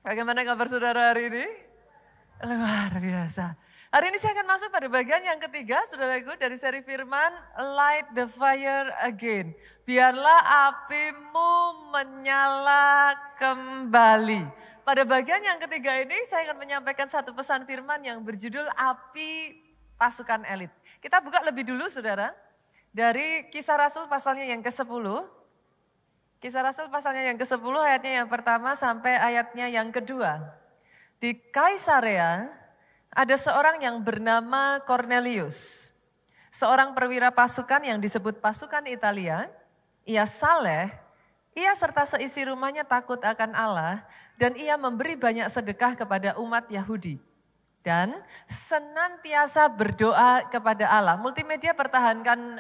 Bagaimana kabar saudara hari ini? Luar biasa. Hari ini saya akan masuk pada bagian yang ketiga, saudaraku, dari seri firman, Light the Fire Again. Biarlah apimu menyala kembali. Pada bagian yang ketiga ini saya akan menyampaikan satu pesan firman yang berjudul Api Pasukan Elit. Kita buka lebih dulu saudara, dari Kisah Rasul pasalnya yang ke-10. Kisah Rasul pasalnya yang ke-10 ayatnya yang pertama sampai ayatnya yang kedua. Di Kaisarea ada seorang yang bernama Cornelius. Seorang perwira pasukan yang disebut pasukan Italia. Ia saleh, ia serta seisi rumahnya takut akan Allah. Dan ia memberi banyak sedekah kepada umat Yahudi. Dan senantiasa berdoa kepada Allah. Multimedia pertahankan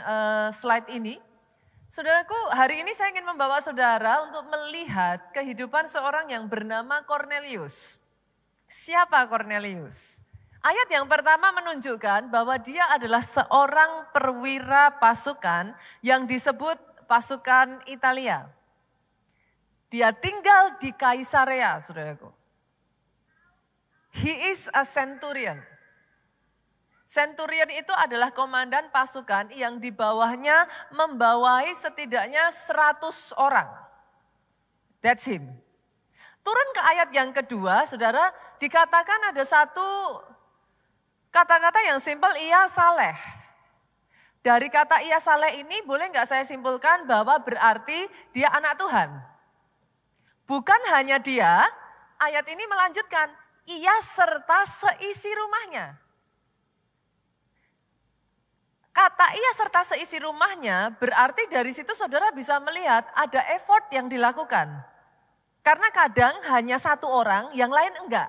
slide ini. Saudaraku, hari ini saya ingin membawa saudara untuk melihat kehidupan seorang yang bernama Cornelius. Siapa Cornelius? Ayat yang pertama menunjukkan bahwa dia adalah seorang perwira pasukan yang disebut pasukan Italia. Dia tinggal di Kaisarea, saudaraku. He is a centurion. Centurion itu adalah komandan pasukan yang di bawahnya membawai setidaknya 100 orang. That's him. Turun ke ayat yang kedua, saudara, dikatakan ada satu kata-kata yang simpel, ia saleh. Dari kata ia saleh ini boleh nggak saya simpulkan bahwa berarti dia anak Tuhan. Bukan hanya dia, ayat ini melanjutkan, ia serta seisi rumahnya. Kata ia serta seisi rumahnya berarti dari situ saudara bisa melihat ada effort yang dilakukan. Karena kadang hanya satu orang, yang lain enggak.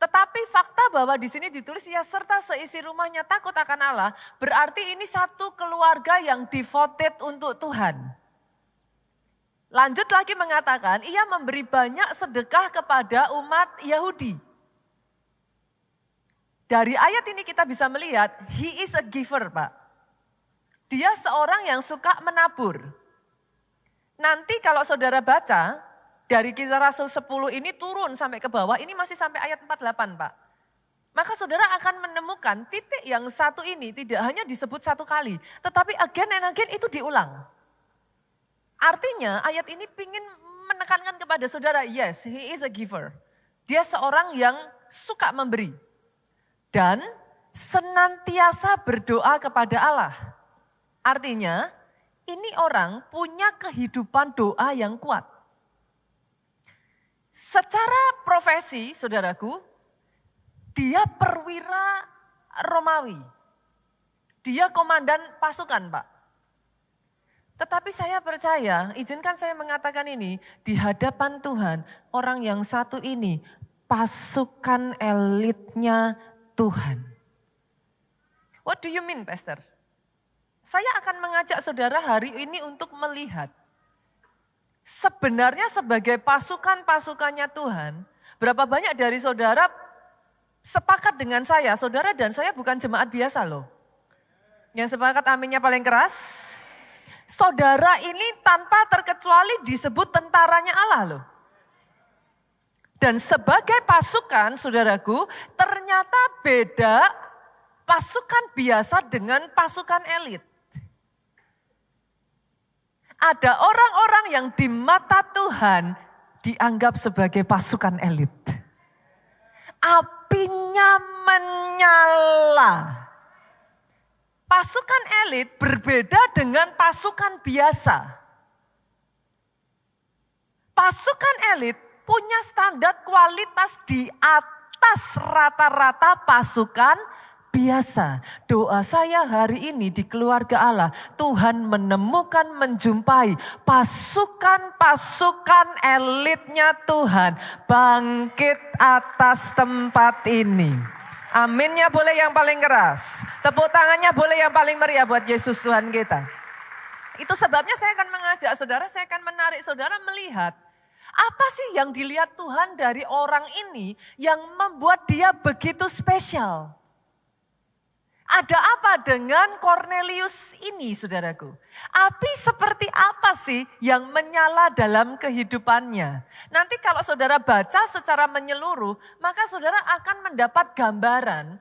Tetapi fakta bahwa di sini ditulis ia serta seisi rumahnya takut akan Allah, berarti ini satu keluarga yang devoted untuk Tuhan. Lanjut lagi mengatakan, ia memberi banyak sedekah kepada umat Yahudi. Dari ayat ini kita bisa melihat, he is a giver, Pak. Dia seorang yang suka menabur. Nanti kalau saudara baca, dari Kisah Rasul 10 ini turun sampai ke bawah, ini masih sampai ayat 48, Pak. Maka saudara akan menemukan titik yang satu ini tidak hanya disebut satu kali, tetapi again and again itu diulang. Artinya ayat ini ingin menekankan kepada saudara, yes, he is a giver. Dia seorang yang suka memberi. Dan senantiasa berdoa kepada Allah. Artinya ini orang punya kehidupan doa yang kuat. Secara profesi saudaraku, dia perwira Romawi. Dia komandan pasukan, Pak. Tetapi saya percaya, izinkan saya mengatakan ini, di hadapan Tuhan orang yang satu ini pasukan elitnya Tuhan. What do you mean, Pastor? Saya akan mengajak saudara hari ini untuk melihat. Sebenarnya sebagai pasukan-pasukannya Tuhan, berapa banyak dari saudara sepakat dengan saya, saudara dan saya bukan jemaat biasa loh. Yang sepakat aminnya paling keras. Saudara ini tanpa terkecuali disebut tentaranya Allah loh. Dan sebagai pasukan, saudaraku, ternyata beda pasukan biasa dengan pasukan elit. Ada orang-orang yang di mata Tuhan dianggap sebagai pasukan elit. Apinya menyala. Pasukan elit berbeda dengan pasukan biasa. Pasukan elit punya standar kualitas di atas rata-rata pasukan biasa. Doa saya hari ini di keluarga Allah, Tuhan menemukan, menjumpai pasukan-pasukan elitnya Tuhan bangkit atas tempat ini. Aminnya boleh yang paling keras. Tepuk tangannya boleh yang paling meriah buat Yesus Tuhan kita. Itu sebabnya saya akan mengajak saudara, saya akan menarik saudara melihat apa sih yang dilihat Tuhan dari orang ini yang membuat dia begitu spesial? Ada apa dengan Cornelius ini, saudaraku? Api seperti apa sih yang menyala dalam kehidupannya? Nanti kalau saudara baca secara menyeluruh, maka saudara akan mendapat gambaran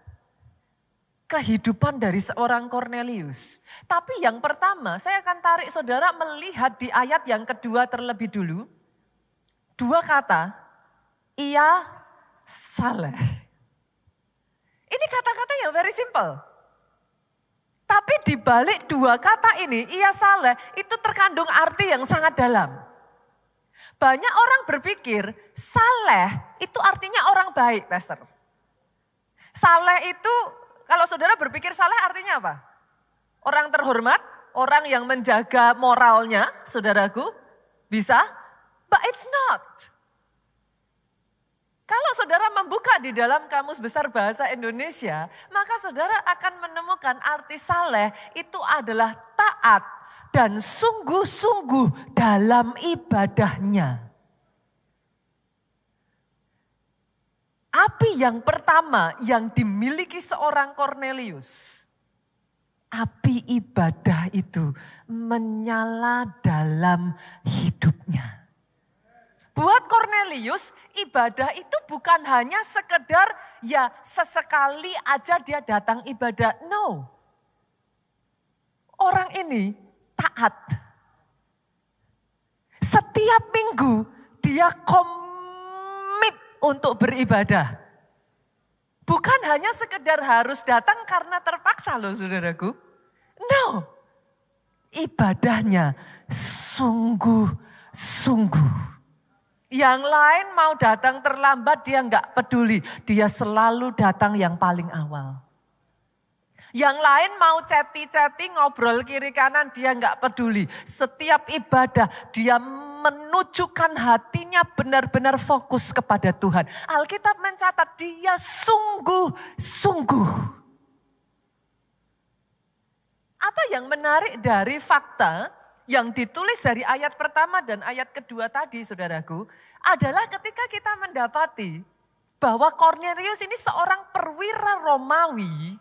kehidupan dari seorang Cornelius. Tapi yang pertama, saya akan tarik saudara melihat di ayat yang kedua terlebih dulu. Dua kata, ia saleh. Ini kata-kata yang very simple. Tapi di balik dua kata ini, ia saleh, itu terkandung arti yang sangat dalam. Banyak orang berpikir, saleh itu artinya orang baik, Pastor. Saleh itu, kalau saudara berpikir saleh artinya apa? Orang terhormat, orang yang menjaga moralnya, saudaraku, bisa? But it's not. Kalau saudara membuka di dalam Kamus Besar Bahasa Indonesia, maka saudara akan menemukan arti saleh itu adalah taat dan sungguh-sungguh dalam ibadahnya. Api yang pertama yang dimiliki seorang Cornelius, api ibadah itu menyala dalam hidupnya. Buat Cornelius, ibadah itu bukan hanya sekedar ya sesekali aja dia datang ibadah. No. Orang ini taat. Setiap minggu dia komit untuk beribadah. Bukan hanya sekedar harus datang karena terpaksa loh saudaraku. No. Ibadahnya sungguh-sungguh. Yang lain mau datang terlambat dia enggak peduli. Dia selalu datang yang paling awal. Yang lain mau chatting ngobrol kiri kanan dia enggak peduli. Setiap ibadah dia menunjukkan hatinya benar-benar fokus kepada Tuhan. Alkitab mencatat dia sungguh-sungguh. Apa yang menarik dari fakta yang ditulis dari ayat pertama dan ayat kedua tadi saudaraku, adalah ketika kita mendapati bahwa Cornelius ini seorang perwira Romawi.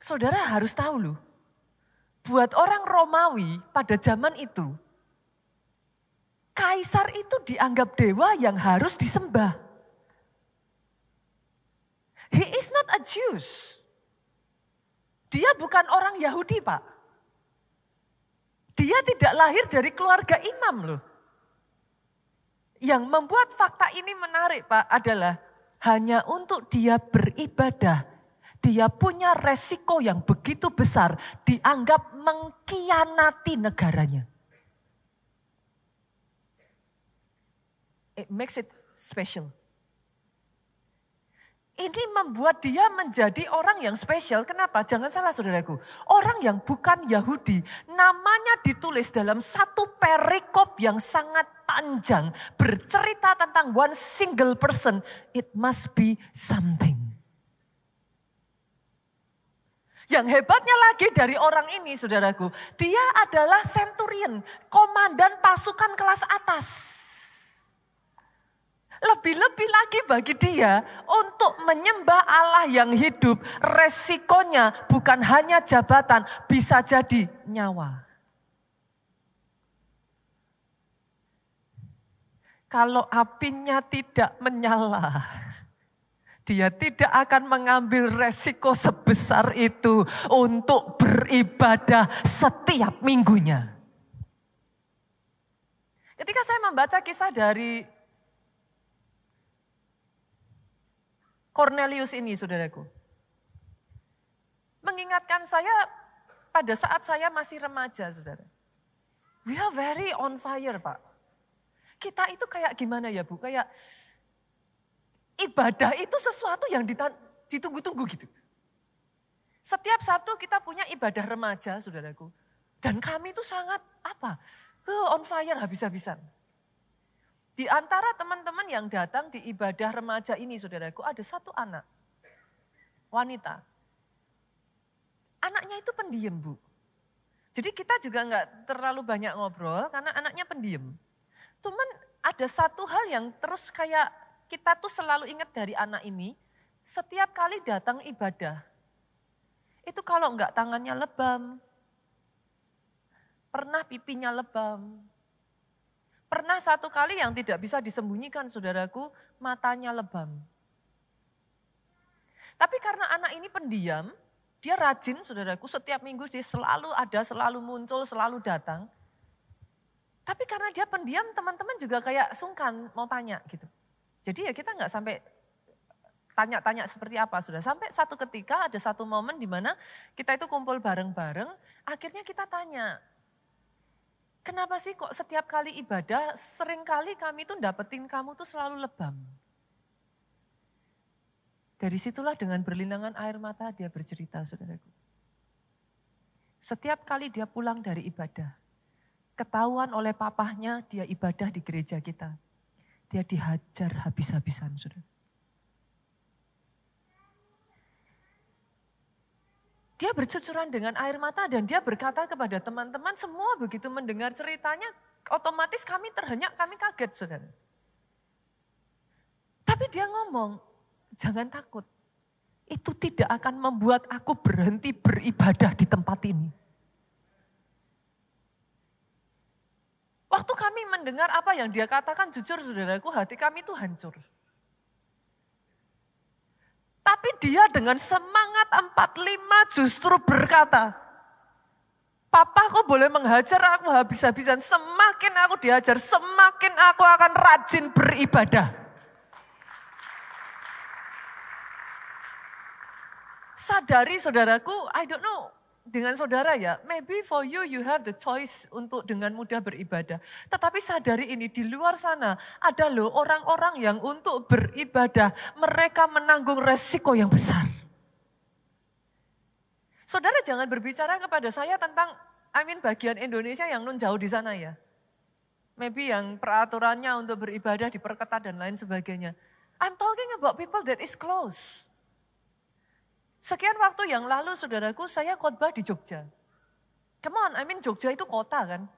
Saudara harus tahu loh, buat orang Romawi pada zaman itu, kaisar itu dianggap dewa yang harus disembah. He is not a Jew. Dia bukan orang Yahudi, Pak. Dia tidak lahir dari keluarga imam loh. Yang membuat fakta ini menarik Pak adalah hanya untuk dia beribadah. Dia punya resiko yang begitu besar dianggap mengkhianati negaranya. It makes it special. Ini membuat dia menjadi orang yang spesial. Kenapa? Jangan salah saudaraku. Orang yang bukan Yahudi namanya ditulis dalam satu perikop yang sangat panjang. Bercerita tentang one single person. It must be something. Yang hebatnya lagi dari orang ini saudaraku. Dia adalah centurion, komandan pasukan kelas atas. Lebih-lebih lagi bagi dia untuk menyembah Allah yang hidup, resikonya bukan hanya jabatan, bisa jadi nyawa. Kalau apinya tidak menyala, dia tidak akan mengambil resiko sebesar itu untuk beribadah setiap minggunya. Ketika saya membaca kisah dari Cornelius ini saudaraku, mengingatkan saya pada saat saya masih remaja saudara. We are very on fire Pak. Kita itu kayak gimana ya Bu, kayak ibadah itu sesuatu yang ditunggu-tunggu gitu. Setiap Sabtu kita punya ibadah remaja saudaraku. Dan kami itu sangat on fire habis-habisan. Di antara teman-teman yang datang di ibadah remaja ini saudaraku, ada satu anak, wanita. Anaknya itu pendiam Bu. Jadi kita juga enggak terlalu banyak ngobrol karena anaknya pendiam. Cuman ada satu hal yang terus kayak kita tuh selalu ingat dari anak ini. setiap kali datang ibadah, itu kalau enggak tangannya lebam, pernah pipinya lebam, pernah satu kali yang tidak bisa disembunyikan saudaraku, matanya lebam. Tapi karena anak ini pendiam, dia rajin saudaraku, setiap minggu dia selalu ada, selalu muncul, selalu datang. Tapi karena dia pendiam, teman-teman juga kayak sungkan mau tanya gitu. Jadi ya kita nggak sampai tanya-tanya seperti apa sudah. Sampai satu ketika ada satu momen di mana kita itu kumpul bareng-bareng, akhirnya kita tanya, kenapa sih kok setiap kali ibadah seringkali kami tuh dapetin kamu tuh selalu lebam. Dari situlah dengan berlinangan air mata dia bercerita saudaraku. Setiap kali dia pulang dari ibadah, ketahuan oleh papahnya dia ibadah di gereja kita. Dia dihajar habis-habisan saudara. Dia bercucuran dengan air mata dan dia berkata kepada teman-teman semua begitu mendengar ceritanya, otomatis kami terhenyak, kami kaget saudara. Tapi dia ngomong, jangan takut, itu tidak akan membuat aku berhenti beribadah di tempat ini. Waktu kami mendengar apa yang dia katakan, jujur saudaraku, hati kami itu hancur. Tapi dia dengan semangat 45 justru berkata, papaku boleh menghajar aku habis-habisan, semakin aku dihajar, semakin aku akan rajin beribadah. Sadari saudaraku, I don't know dengan saudara ya, maybe for you, you have the choice untuk dengan mudah beribadah. Tetapi sadari ini di luar sana ada loh orang-orang yang untuk beribadah, mereka menanggung resiko yang besar. Saudara jangan berbicara kepada saya tentang, bagian Indonesia yang nun jauh di sana ya. Maybe yang peraturannya untuk beribadah diperketat dan lain sebagainya. I'm talking about people that is close. Sekian waktu yang lalu saudaraku saya khotbah di Jogja. Come on, Jogja itu kota kan.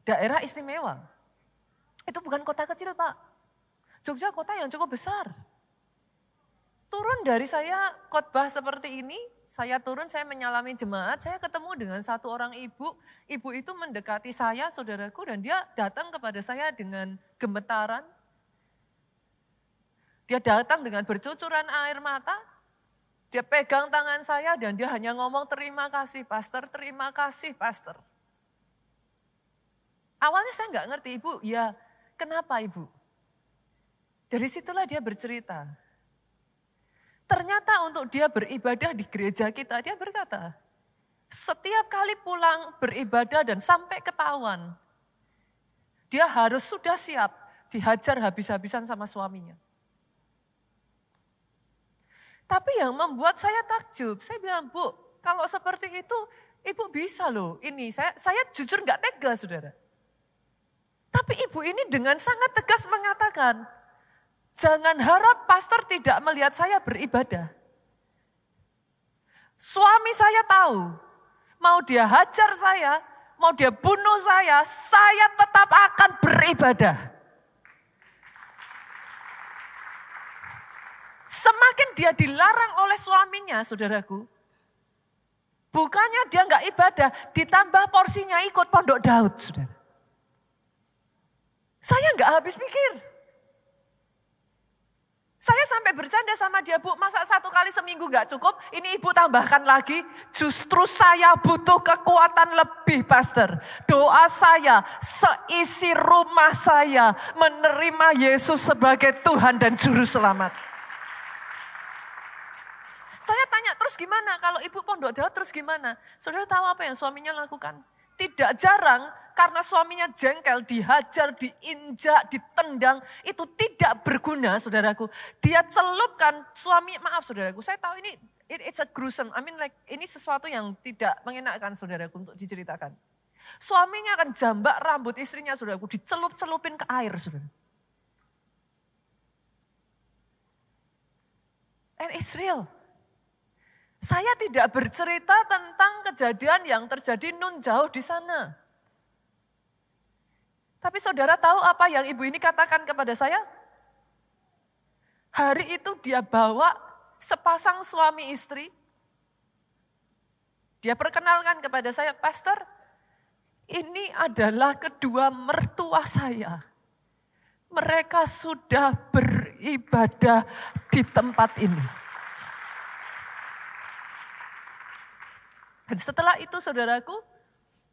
Daerah istimewa. Itu bukan kota kecil Pak. Jogja kota yang cukup besar. Turun dari saya khotbah seperti ini, saya turun, saya menyalami jemaat, saya ketemu dengan satu orang ibu. Ibu itu mendekati saya saudaraku dan dia datang kepada saya dengan gemetaran. Dia datang dengan bercucuran air mata. Dia pegang tangan saya dan dia hanya ngomong terima kasih pastor, terima kasih pastor. Awalnya saya nggak ngerti, ibu, ya kenapa ibu? Dari situlah dia bercerita. Ternyata untuk dia beribadah di gereja kita, dia berkata, setiap kali pulang beribadah dan sampai ketahuan, dia harus sudah siap dihajar habis-habisan sama suaminya. Tapi yang membuat saya takjub, saya bilang, Bu, kalau seperti itu, ibu bisa loh. Ini saya jujur nggak tega, saudara. Tapi ibu ini dengan sangat tegas mengatakan, jangan harap pastor tidak melihat saya beribadah. Suami saya tahu, mau dia hajar saya, mau dia bunuh saya tetap akan beribadah. Semakin dia dilarang oleh suaminya, saudaraku. Bukannya dia nggak ibadah, ditambah porsinya ikut pondok Daud, saudara. Saya nggak habis pikir. Saya sampai bercanda sama dia, Bu, masa satu kali seminggu nggak cukup? Ini ibu tambahkan lagi, justru saya butuh kekuatan lebih, pastor. Doa saya, seisi rumah saya menerima Yesus sebagai Tuhan dan Juru Selamat. Saya tanya, terus gimana? Kalau ibu pondok Daud terus gimana? Saudara tahu apa yang suaminya lakukan? Tidak jarang karena suaminya jengkel, dihajar, diinjak, ditendang. Itu tidak berguna saudaraku. Dia celupkan suami, maaf saudaraku, saya tahu ini it's a gruesome. Ini sesuatu yang tidak mengenakan saudaraku untuk diceritakan. Suaminya akan jambak rambut istrinya saudaraku, dicelup-celupin ke air saudara. And it's real. Saya tidak bercerita tentang kejadian yang terjadi nun jauh di sana. Tapi saudara tahu apa yang ibu ini katakan kepada saya? Hari itu dia bawa sepasang suami istri. Dia perkenalkan kepada saya, Pastor, ini adalah kedua mertua saya. Mereka sudah beribadah di tempat ini. Dan setelah itu saudaraku,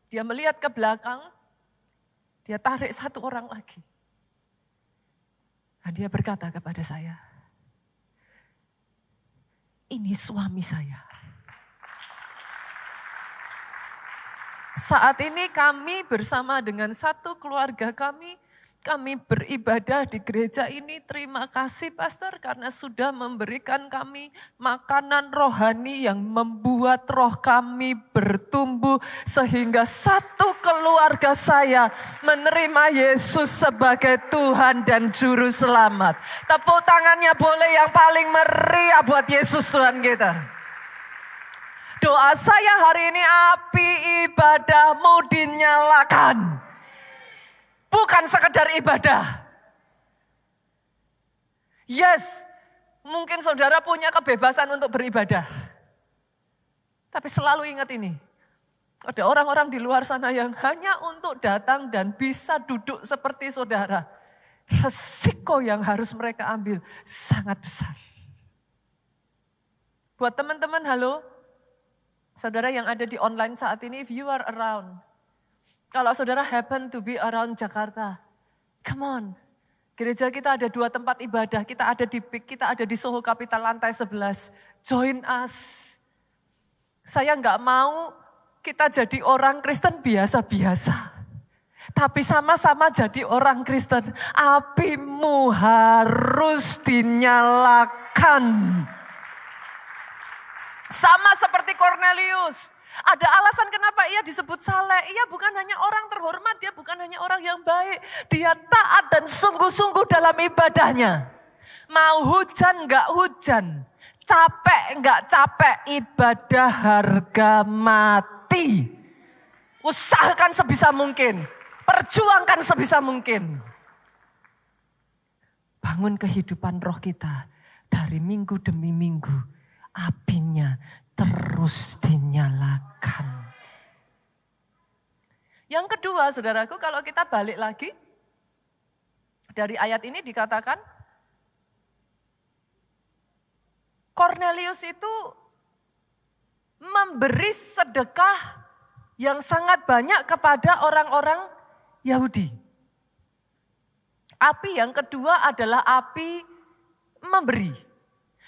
dia melihat ke belakang, dia tarik satu orang lagi. Dan dia berkata kepada saya, ini suami saya. Saat ini kami bersama dengan satu keluarga kami beribadah di gereja ini. Terima kasih Pastor karena sudah memberikan kami makanan rohani yang membuat roh kami bertumbuh. Sehingga satu keluarga saya menerima Yesus sebagai Tuhan dan Juru Selamat. Tepuk tangannya boleh yang paling meriah buat Yesus Tuhan kita. Doa saya hari ini, api ibadahmu dinyalakan. Bukan sekedar ibadah. Yes, mungkin saudara punya kebebasan untuk beribadah. Tapi selalu ingat ini. Ada orang-orang di luar sana yang hanya untuk datang dan bisa duduk seperti saudara. Resiko yang harus mereka ambil sangat besar. Buat teman-teman, halo. Saudara yang ada di online saat ini, if you are around. Kalau saudara happen to be around Jakarta, come on. Gereja kita ada 2 tempat ibadah, kita ada di PIK, kita ada di Soho Capital lantai 11. Join us. Saya nggak mau kita jadi orang Kristen biasa-biasa. Tapi sama-sama jadi orang Kristen, apimu harus dinyalakan. Sama seperti Kornelius. Ada alasan kenapa ia disebut saleh. Ia bukan hanya orang terhormat, dia bukan hanya orang yang baik. Dia taat dan sungguh-sungguh dalam ibadahnya. Mau hujan enggak hujan, capek enggak capek, ibadah harga mati. Usahakan sebisa mungkin, perjuangkan sebisa mungkin. Bangun kehidupan roh kita dari minggu demi minggu. Apinya terus dinyalakan. Yang kedua, saudaraku, kalau kita balik lagi dari ayat ini dikatakan Kornelius itu memberi sedekah yang sangat banyak kepada orang-orang Yahudi. Api yang kedua adalah api memberi.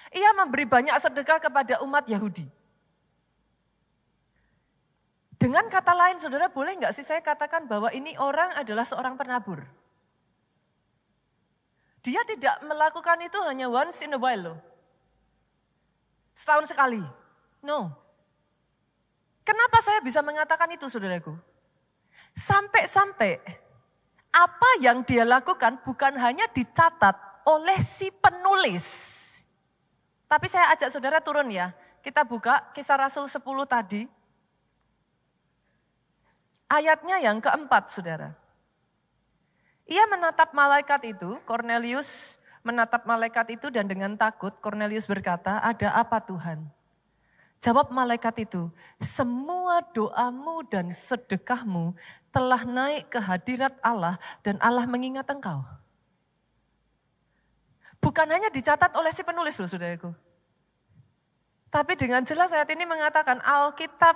Ia memberi banyak sedekah kepada umat Yahudi. Dengan kata lain, saudara, boleh nggak sih saya katakan bahwa ini orang adalah seorang penabur. Dia tidak melakukan itu hanya once in a while loh. Setahun sekali. No. Kenapa saya bisa mengatakan itu, saudaraku? Sampai-sampai apa yang dia lakukan bukan hanya dicatat oleh si penulis. Tapi saya ajak saudara turun ya. Kita buka Kisah Rasul 10 tadi. Ayatnya yang keempat, saudara. Ia menatap malaikat itu, Kornelius menatap malaikat itu dan dengan takut Kornelius berkata, ada apa Tuhan? Jawab malaikat itu, semua doamu dan sedekahmu telah naik ke hadirat Allah dan Allah mengingat engkau. Bukan hanya dicatat oleh si penulis loh saudaraku. Tapi dengan jelas ayat ini mengatakan Alkitab,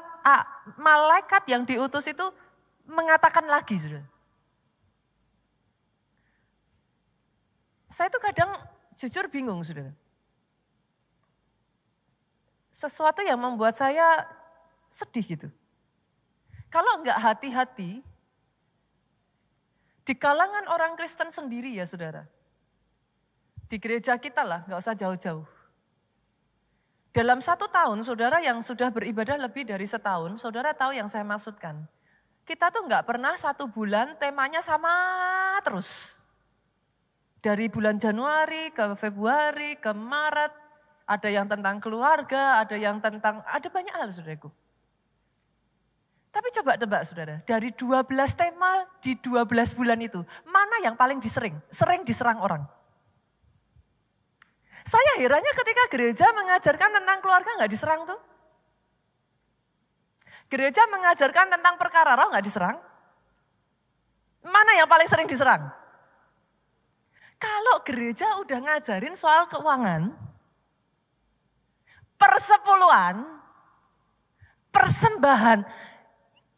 malaikat yang diutus itu mengatakan lagi saudara. Saya tuh kadang jujur bingung saudara. Sesuatu yang membuat saya sedih gitu. Kalau enggak hati-hati, di kalangan orang Kristen sendiri ya saudara. Di gereja kita lah, nggak usah jauh-jauh. Dalam 1 tahun, saudara yang sudah beribadah lebih dari setahun, saudara tahu yang saya maksudkan. Kita tuh nggak pernah 1 bulan temanya sama terus. Dari bulan Januari ke Februari ke Maret, ada yang tentang keluarga, ada yang tentang, ada banyak hal saudaraku. Tapi coba tebak saudara, dari 12 tema di 12 bulan itu, mana yang paling sering diserang orang? Saya herannya ketika gereja mengajarkan tentang keluarga nggak diserang tuh. Gereja mengajarkan tentang perkara roh nggak diserang. Mana yang paling sering diserang? Kalau gereja udah ngajarin soal keuangan, persepuluhan, persembahan,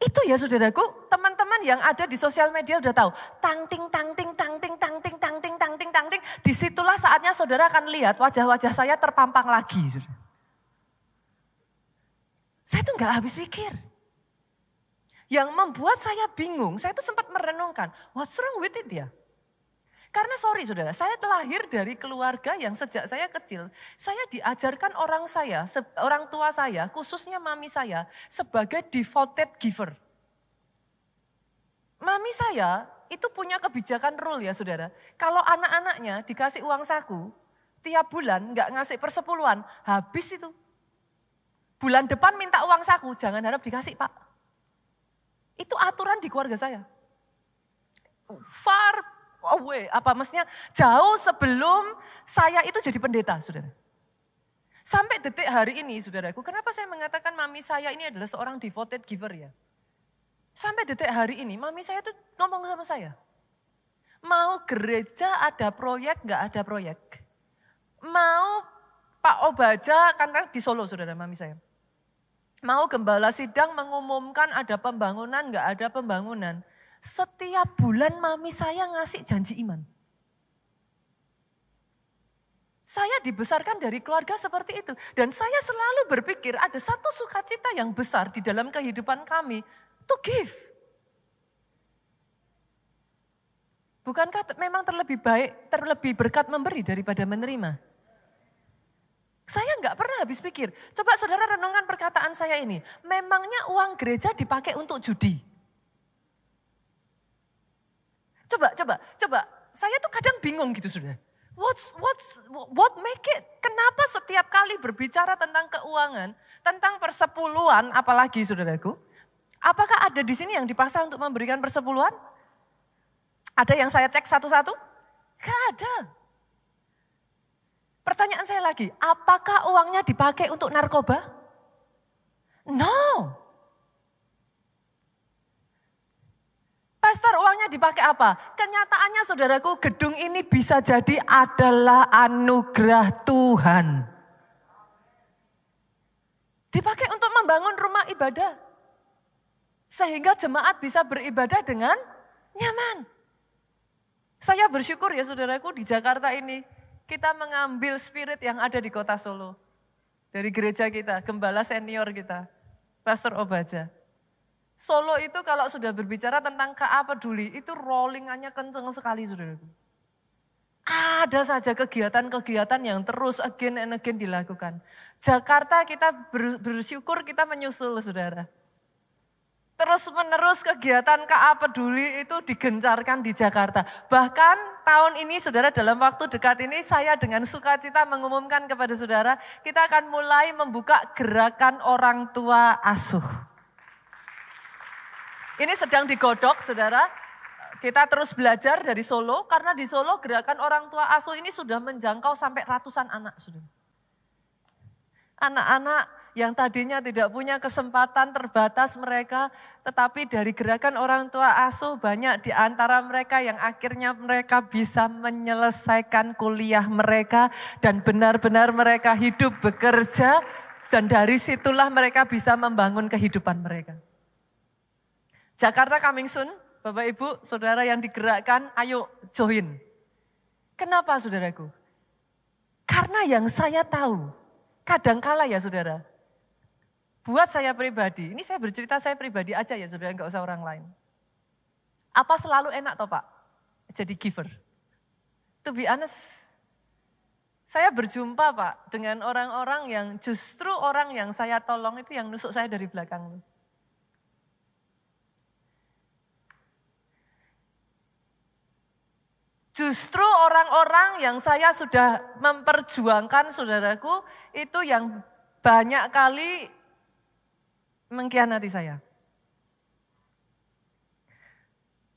itu ya saudaraku, teman-teman yang ada di sosial media udah tahu. Tangting, tangting, tangting, tangting, tangting, tangting, tangting. Disitulah saatnya saudara akan lihat wajah-wajah saya terpampang lagi. Saya tuh gak habis pikir. Yang membuat saya bingung, saya tuh sempat merenungkan, what's wrong with it ya? Karena sorry saudara, saya lahir dari keluarga yang sejak saya kecil, saya diajarkan orang tua saya, khususnya mami saya, sebagai devoted giver. Mami saya itu punya kebijakan rule ya saudara, kalau anak-anaknya dikasih uang saku, tiap bulan nggak ngasih persepuluhan, habis itu. Bulan depan minta uang saku, jangan harap dikasih pak. Itu aturan di keluarga saya. Far away, maksudnya jauh sebelum saya itu jadi pendeta, saudara. Sampai detik hari ini, saudaraku, kenapa saya mengatakan mami saya ini adalah seorang devoted giver ya? Sampai detik hari ini, mami saya tuh ngomong sama saya, mau gereja ada proyek, nggak ada proyek. Mau Pak Obaja, karena di Solo, saudara, mami saya. Mau gembala sidang mengumumkan ada pembangunan, nggak ada pembangunan. Setiap bulan mami saya ngasih janji iman. Saya dibesarkan dari keluarga seperti itu. Dan saya selalu berpikir ada satu sukacita yang besar di dalam kehidupan kami. To give. Bukankah memang terlebih berkat memberi daripada menerima? Saya nggak pernah habis pikir. Coba saudara renungkan perkataan saya ini. Memangnya uang gereja dipakai untuk judi? Coba. Saya tuh kadang bingung gitu saudara. What make it? Kenapa setiap kali berbicara tentang keuangan, tentang persepuluhan, apalagi saudaraku? Apakah ada di sini yang dipaksa untuk memberikan persepuluhan? Ada yang saya cek satu-satu? Gak ada. Pertanyaan saya lagi, apakah uangnya dipakai untuk narkoba? No. Pastor, uangnya dipakai apa? Kenyataannya saudaraku, gedung ini bisa jadi adalah anugerah Tuhan. Dipakai untuk membangun rumah ibadah. Sehingga jemaat bisa beribadah dengan nyaman. Saya bersyukur ya saudaraku, di Jakarta ini kita mengambil spirit yang ada di kota Solo. Dari gereja kita, gembala senior kita, Pastor Obaja. Solo itu kalau sudah berbicara tentang KA peduli, itu rollingannya kenceng sekali saudaraku. Ada saja kegiatan-kegiatan yang terus again and again dilakukan. Jakarta kita bersyukur kita menyusul saudara. Terus menerus kegiatan KA peduli itu digencarkan di Jakarta. Bahkan tahun ini saudara dalam waktu dekat ini saya dengan sukacita mengumumkan kepada saudara, kita akan mulai membuka gerakan orang tua asuh. Ini sedang digodok saudara, kita terus belajar dari Solo, karena di Solo gerakan orang tua asuh ini sudah menjangkau sampai ratusan anak. Saudara. Anak-anak yang tadinya tidak punya kesempatan terbatas mereka, tetapi dari gerakan orang tua asuh banyak di antara mereka yang akhirnya mereka bisa menyelesaikan kuliah mereka dan benar-benar mereka hidup bekerja dan dari situlah mereka bisa membangun kehidupan mereka. Jakarta coming soon, Bapak Ibu, Saudara yang digerakkan, ayo join. Kenapa saudaraku? Karena yang saya tahu, kadangkala ya saudara, buat saya pribadi, ini saya bercerita saya pribadi aja ya saudara, enggak usah orang lain. Apa selalu enak toh Pak? Jadi giver. To be honest, saya berjumpa Pak dengan orang-orang yang justru orang yang saya tolong itu yang nusuk saya dari belakang. Justru orang-orang yang saya sudah memperjuangkan saudaraku itu yang banyak kali mengkhianati saya.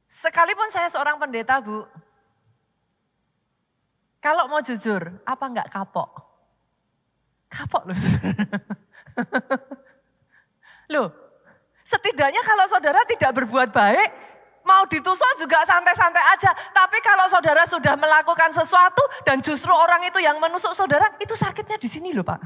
Sekalipun saya seorang pendeta Bu, Kalau mau jujur, apa enggak kapok? Kapok loh saudara. Loh, setidaknya kalau saudara tidak berbuat baik, mau ditusuk juga santai-santai aja. Tapi kalau saudara sudah melakukan sesuatu dan justru orang itu yang menusuk saudara, itu sakitnya di sini loh Pak.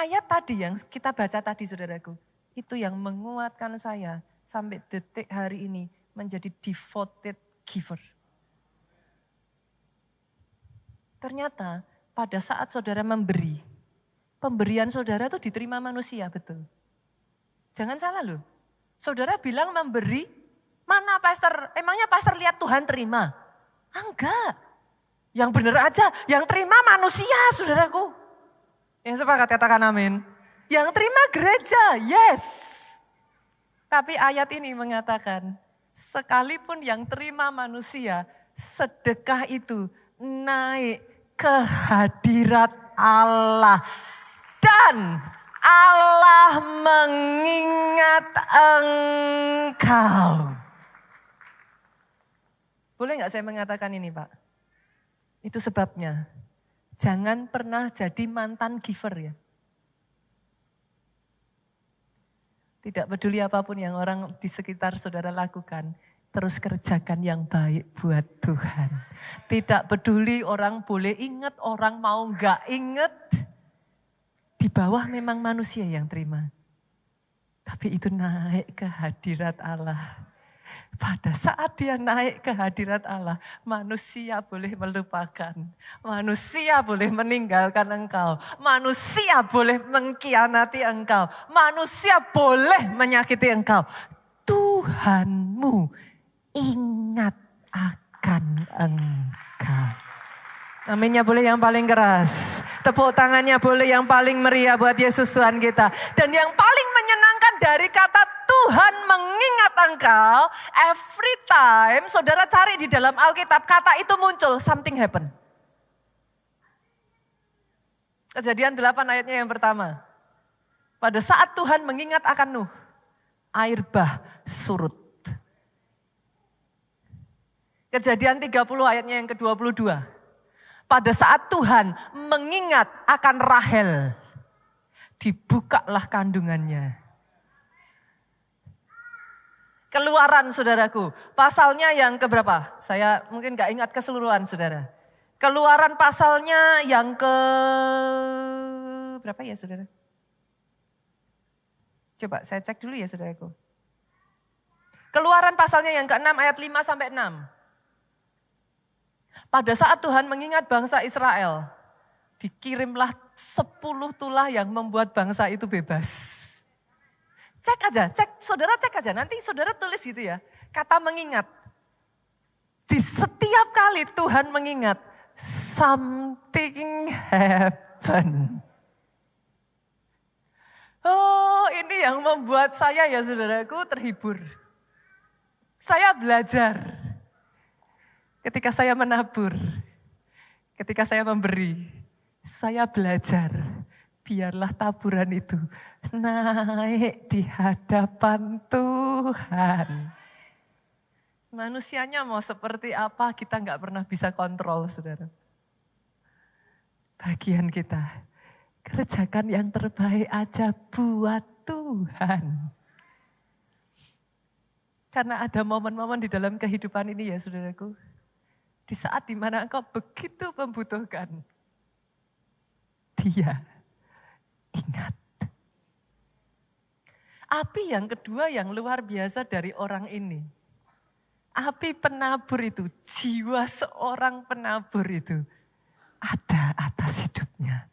Ayat tadi yang kita baca tadi saudaraku, itu yang menguatkan saya sampai detik hari ini menjadi devoted giver. Ternyata pada saat saudara memberi, pemberian saudara itu diterima manusia, betul. Jangan salah loh. Saudara bilang memberi, mana pastor? Emangnya pastor lihat Tuhan terima? Enggak. Yang benar aja, yang terima manusia saudaraku. Yang sepakat katakan amin. Yang terima gereja, yes. Tapi ayat ini mengatakan, sekalipun yang terima manusia, sedekah itu naik ke hadirat Allah. Dan Allah mengingat engkau. Boleh nggak saya mengatakan ini Pak? Itu sebabnya. Jangan pernah jadi mantan giver ya. Tidak peduli apapun yang orang di sekitar saudara lakukan. Terus kerjakan yang baik buat Tuhan. Tidak peduli orang boleh ingat, orang mau nggak ingat. Di bawah memang manusia yang terima. Tapi itu naik ke hadirat Allah. Pada saat dia naik ke hadirat Allah, manusia boleh melupakan. Manusia boleh meninggalkan engkau. Manusia boleh mengkhianati engkau. Manusia boleh menyakiti engkau. Tuhanmu ingat akan engkau. Aminnya boleh yang paling keras. Tepuk tangannya boleh yang paling meriah buat Yesus Tuhan kita. Dan yang paling menyenangkan dari kata Tuhan mengingat engkau. Every time saudara cari di dalam Alkitab kata itu muncul, something happen. Kejadian 8 ayatnya yang pertama. Pada saat Tuhan mengingat akan Nuh, air bah surut. Kejadian 30 ayatnya yang ke-22. Pada saat Tuhan mengingat akan Rahel, dibukalah kandungannya. Keluaran saudaraku, pasalnya yang keberapa? Saya mungkin gak ingat keseluruhan saudara. Keluaran pasalnya yang ke berapa ya saudara? Coba saya cek dulu ya saudaraku. Keluaran pasalnya yang ke-6 ayat 5 sampai 6. Pada saat Tuhan mengingat bangsa Israel, dikirimlah 10 tulah yang membuat bangsa itu bebas. Cek aja, saudara cek aja, nanti saudara tulis gitu ya. Kata mengingat. Di setiap kali Tuhan mengingat, something happen. Oh, ini yang membuat saya ya saudaraku terhibur. Saya belajar. Ketika saya menabur, ketika saya memberi, saya belajar. Biarlah taburan itu naik di hadapan Tuhan. Manusianya mau seperti apa kita nggak pernah bisa kontrol saudara. Bagian kita, kerjakan yang terbaik aja buat Tuhan. Karena ada momen-momen di dalam kehidupan ini ya saudaraku. Di saat dimana engkau begitu membutuhkan, Dia ingat. Api yang kedua yang luar biasa dari orang ini. Api penabur itu, jiwa seorang penabur itu ada atas hidupnya.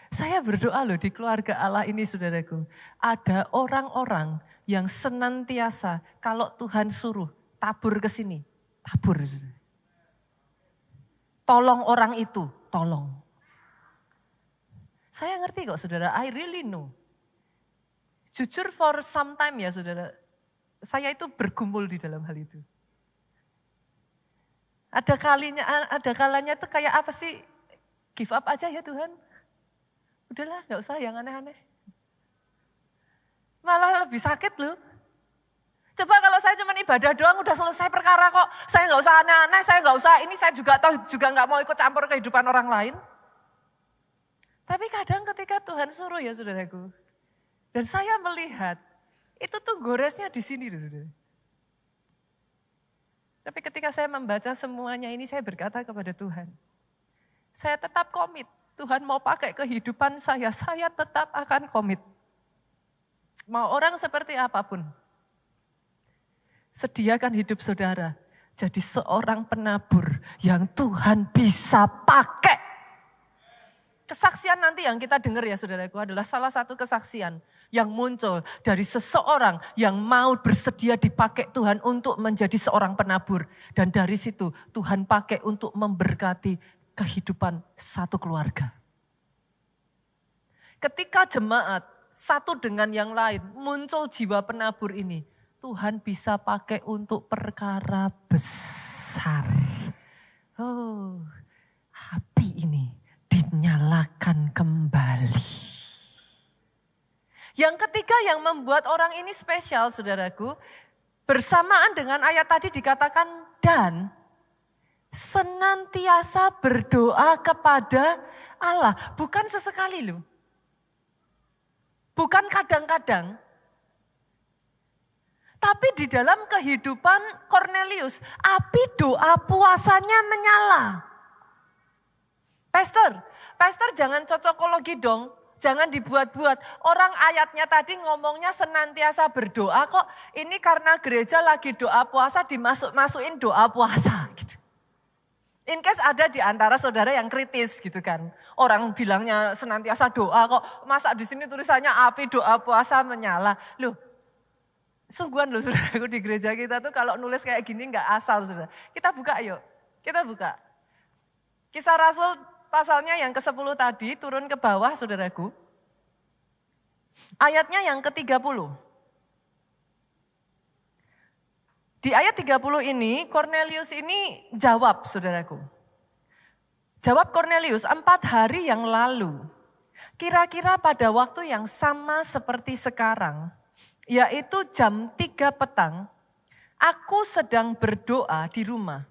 Saya berdoa loh di keluarga Allah ini saudaraku. Ada orang-orang yang senantiasa kalau Tuhan suruh tabur ke sini, tabur saudara. Tolong orang itu, tolong. Saya ngerti kok saudara, I really know. Jujur for some time ya saudara, saya itu bergumul di dalam hal itu. Ada kalanya tuh kayak apa sih, give up aja ya Tuhan. Udahlah gak usah yang aneh-aneh. Malah lebih sakit loh. Coba kalau saya cuma ibadah doang udah selesai perkara kok. Saya nggak usah aneh-aneh, saya nggak usah ini, saya juga nggak mau ikut campur kehidupan orang lain. Tapi kadang ketika Tuhan suruh ya saudaraku. Dan saya melihat itu tuh goresnya di sini tuh saudara. Tapi ketika saya membaca semuanya ini saya berkata kepada Tuhan. Saya tetap komit. Tuhan mau pakai kehidupan saya tetap akan komit. Mau orang seperti apapun. Sediakan hidup saudara jadi seorang penabur yang Tuhan bisa pakai. Kesaksian nanti yang kita dengar ya saudaraku adalah salah satu kesaksian yang muncul dari seseorang yang mau bersedia dipakai Tuhan untuk menjadi seorang penabur. Dan dari situ Tuhan pakai untuk memberkati kehidupan satu keluarga. Ketika jemaat satu dengan yang lain muncul jiwa penabur ini, Tuhan bisa pakai untuk perkara besar. Oh, api ini dinyalakan kembali. Yang ketiga yang membuat orang ini spesial saudaraku, bersamaan dengan ayat tadi dikatakan dan senantiasa berdoa kepada Allah. Bukan sesekali loh. Bukan kadang-kadang. Tapi di dalam kehidupan Cornelius, api doa puasanya menyala. Pastor jangan cocokologi dong. Jangan dibuat-buat. Orang ayatnya tadi ngomongnya senantiasa berdoa kok. Ini karena gereja lagi doa puasa masukin doa puasa gitu. In case ada di antara saudara yang kritis gitu kan. Orang bilangnya senantiasa doa kok. Masa di sini tulisannya api doa puasa menyala. Loh, sungguhan loh saudaraku di gereja kita tuh kalau nulis kayak gini nggak asal saudara. Kita buka yuk, kita buka. Kisah Rasul pasalnya yang ke-10 tadi turun ke bawah saudaraku. Ayatnya yang ke-30. Di ayat 30 ini Cornelius ini jawab saudaraku. Jawab Cornelius 4 hari yang lalu. Kira-kira pada waktu yang sama seperti sekarang. Yaitu jam 3 petang. Aku sedang berdoa di rumah.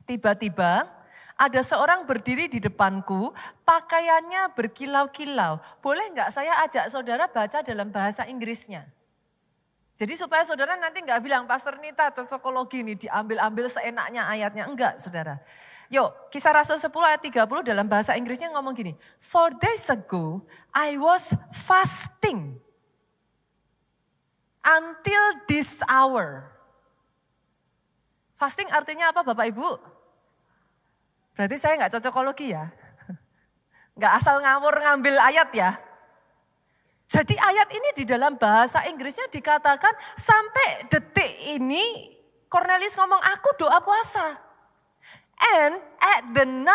Tiba-tiba ada seorang berdiri di depanku, pakaiannya berkilau-kilau. Boleh enggak saya ajak saudara baca dalam bahasa Inggrisnya? Jadi supaya saudara nanti enggak bilang, Pastor Nita cocokologi ini diambil-ambil seenaknya ayatnya. Enggak saudara. Yuk, Kisah Rasul 10 ayat 30 dalam bahasa Inggrisnya ngomong gini. 4 days ago, I was fasting until this hour. Fasting artinya apa Bapak Ibu? Berarti saya enggak cocokologi ya. Enggak asal ngawur ngambil ayat ya. Jadi ayat ini di dalam bahasa Inggrisnya dikatakan sampai detik ini Cornelius ngomong aku doa puasa. And at the 9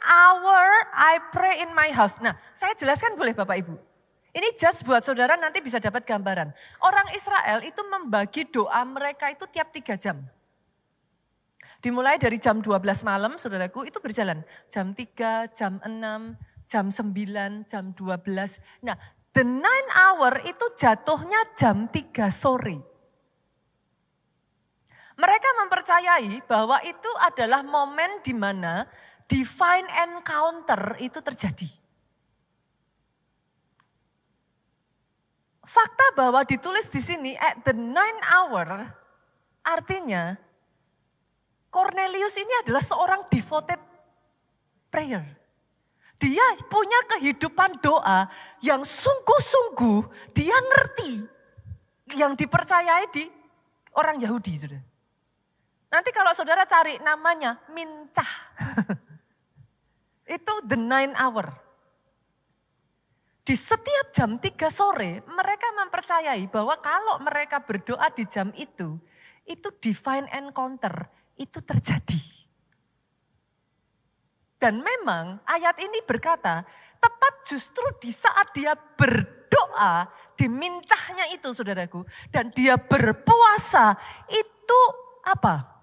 hour I pray in my house. Nah saya jelaskan boleh Bapak Ibu. Ini just buat saudara nanti bisa dapat gambaran. Orang Israel itu membagi doa mereka itu tiap 3 jam. Dimulai dari jam 12 malam saudaraku itu berjalan. Jam 3, jam 6, jam 9, jam 12. Nah the 9 hour itu jatuhnya jam 3 sore. Mereka mempercayai bahwa itu adalah momen di mana divine encounter itu terjadi. Fakta bahwa ditulis di sini at the 9 hour artinya Cornelius ini adalah seorang devoted prayer. Dia punya kehidupan doa yang sungguh-sungguh dia ngerti. Yang dipercayai di orang Yahudi. Sudah. Nanti kalau saudara cari namanya mincah. Itu the 9 hour. Di setiap jam 3 sore mereka mempercayai bahwa kalau mereka berdoa di jam itu divine encounter itu terjadi. Dan memang ayat ini berkata, tepat justru di saat dia berdoa, di mincahnya itu saudaraku, dan dia berpuasa, itu apa?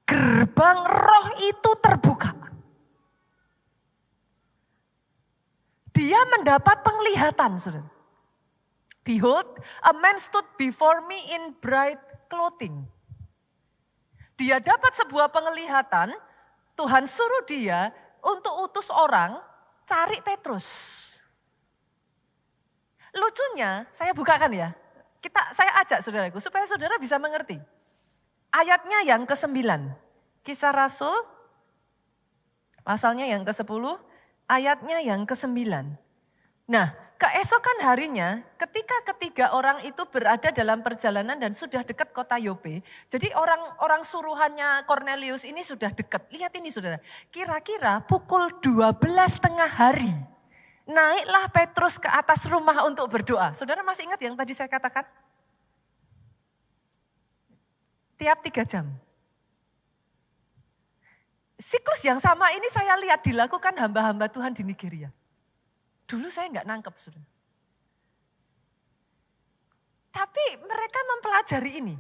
Gerbang roh itu terbuka. Dia mendapat penglihatan, saudara. Behold, a man stood before me in bright clothing. Dia dapat sebuah penglihatan, Tuhan suruh dia untuk utus orang cari Petrus. Lucunya, saya bukakan ya. Saya ajak saudaraku supaya saudara bisa mengerti. Ayatnya yang ke-9. Kisah Rasul, pasalnya yang ke-10, ayatnya yang ke-9. Nah, keesokan harinya ketika ketiga orang itu berada dalam perjalanan dan sudah dekat kota Yope. Jadi orang suruhannya Cornelius ini sudah dekat. Lihat ini saudara, kira-kira pukul 12:30 hari. Naiklah Petrus ke atas rumah untuk berdoa. Saudara masih ingat yang tadi saya katakan? Tiap 3 jam. Siklus yang sama ini saya lihat dilakukan hamba-hamba Tuhan di Nigeria. Dulu saya nggak nangkep, saudara. Tapi mereka mempelajari ini.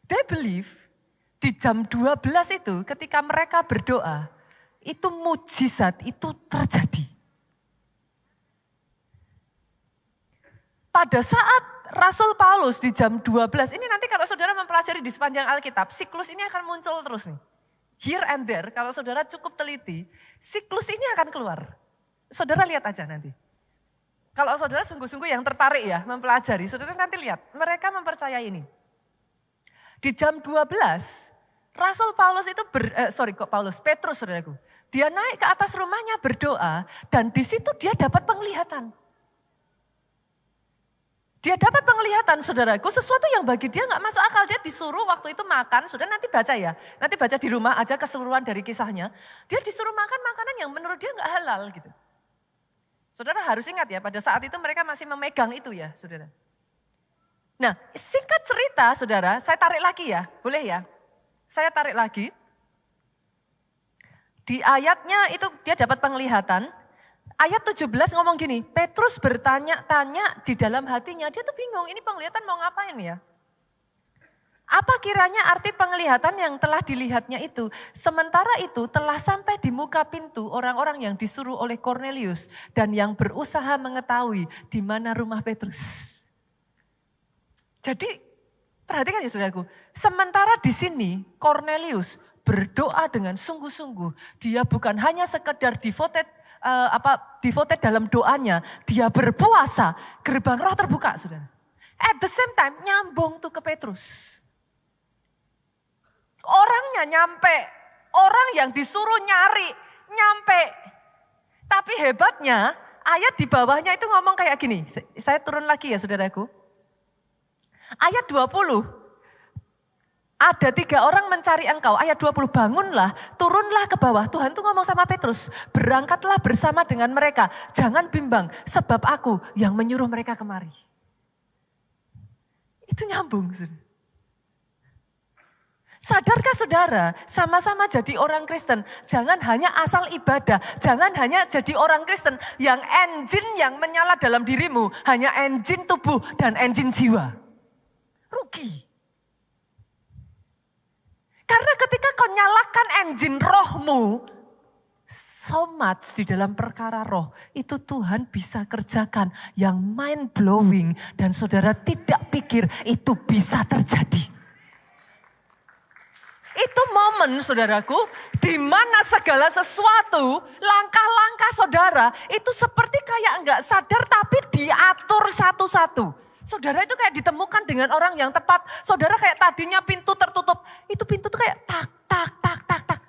They believe di jam 12 itu ketika mereka berdoa, itu mujizat, itu terjadi. Pada saat Rasul Paulus di jam 12, ini nanti kalau saudara mempelajari di sepanjang Alkitab, siklus ini akan muncul terus nih. Here and there, kalau saudara cukup teliti, siklus ini akan keluar. Saudara lihat aja nanti. Kalau saudara sungguh-sungguh yang tertarik ya mempelajari, saudara nanti lihat. Mereka mempercayai ini. Di jam 12, Rasul Paulus itu, Petrus saudaraku. Dia naik ke atas rumahnya berdoa dan di situ dia dapat penglihatan. Dia dapat penglihatan saudaraku, sesuatu yang bagi dia gak masuk akal. Dia disuruh waktu itu makan, saudara nanti baca ya. Nanti baca di rumah aja keseluruhan dari kisahnya. Dia disuruh makan makanan yang menurut dia gak halal gitu. Saudara harus ingat ya, pada saat itu mereka masih memegang itu ya saudara. Nah singkat cerita saudara, saya tarik lagi ya, boleh ya. Saya tarik lagi. Di ayatnya itu dia dapat penglihatan. Ayat 17 ngomong gini, Petrus bertanya-tanya di dalam hatinya, dia tuh bingung ini penglihatan mau ngapain ya. Apa kiranya arti penglihatan yang telah dilihatnya itu? Sementara itu telah sampai di muka pintu orang-orang yang disuruh oleh Cornelius dan yang berusaha mengetahui di mana rumah Petrus. Jadi perhatikan ya saudaraku, sementara di sini Cornelius berdoa dengan sungguh-sungguh, dia bukan hanya sekedar devoted dalam doanya, dia berpuasa, gerbang roh terbuka saudara. At the same time nyambung tuh ke Petrus. Orangnya nyampe, orang yang disuruh nyari, nyampe. Tapi hebatnya ayat di bawahnya itu ngomong kayak gini, saya turun lagi ya saudaraku. Ayat 20. Ada 3 orang mencari engkau. Ayat 20, bangunlah, turunlah ke bawah. Tuhan tuh ngomong sama Petrus, berangkatlah bersama dengan mereka. Jangan bimbang, sebab aku yang menyuruh mereka kemari. Itu nyambung. Sadarkah saudara, sama-sama jadi orang Kristen. Jangan hanya asal ibadah, jangan hanya jadi orang Kristen. Yang engine yang menyala dalam dirimu, hanya engine tubuh dan engine jiwa. Rugi. Karena ketika kau nyalakan engine rohmu, so much di dalam perkara roh, itu Tuhan bisa kerjakan yang mind blowing dan saudara tidak pikir itu bisa terjadi. Itu momen saudaraku, di mana segala sesuatu, langkah-langkah saudara, itu seperti kayak enggak sadar tapi diatur satu-satu. Saudara itu kayak ditemukan dengan orang yang tepat. Saudara kayak tadinya pintu tertutup. Itu pintu tuh kayak tak, tak, tak, tak, tak.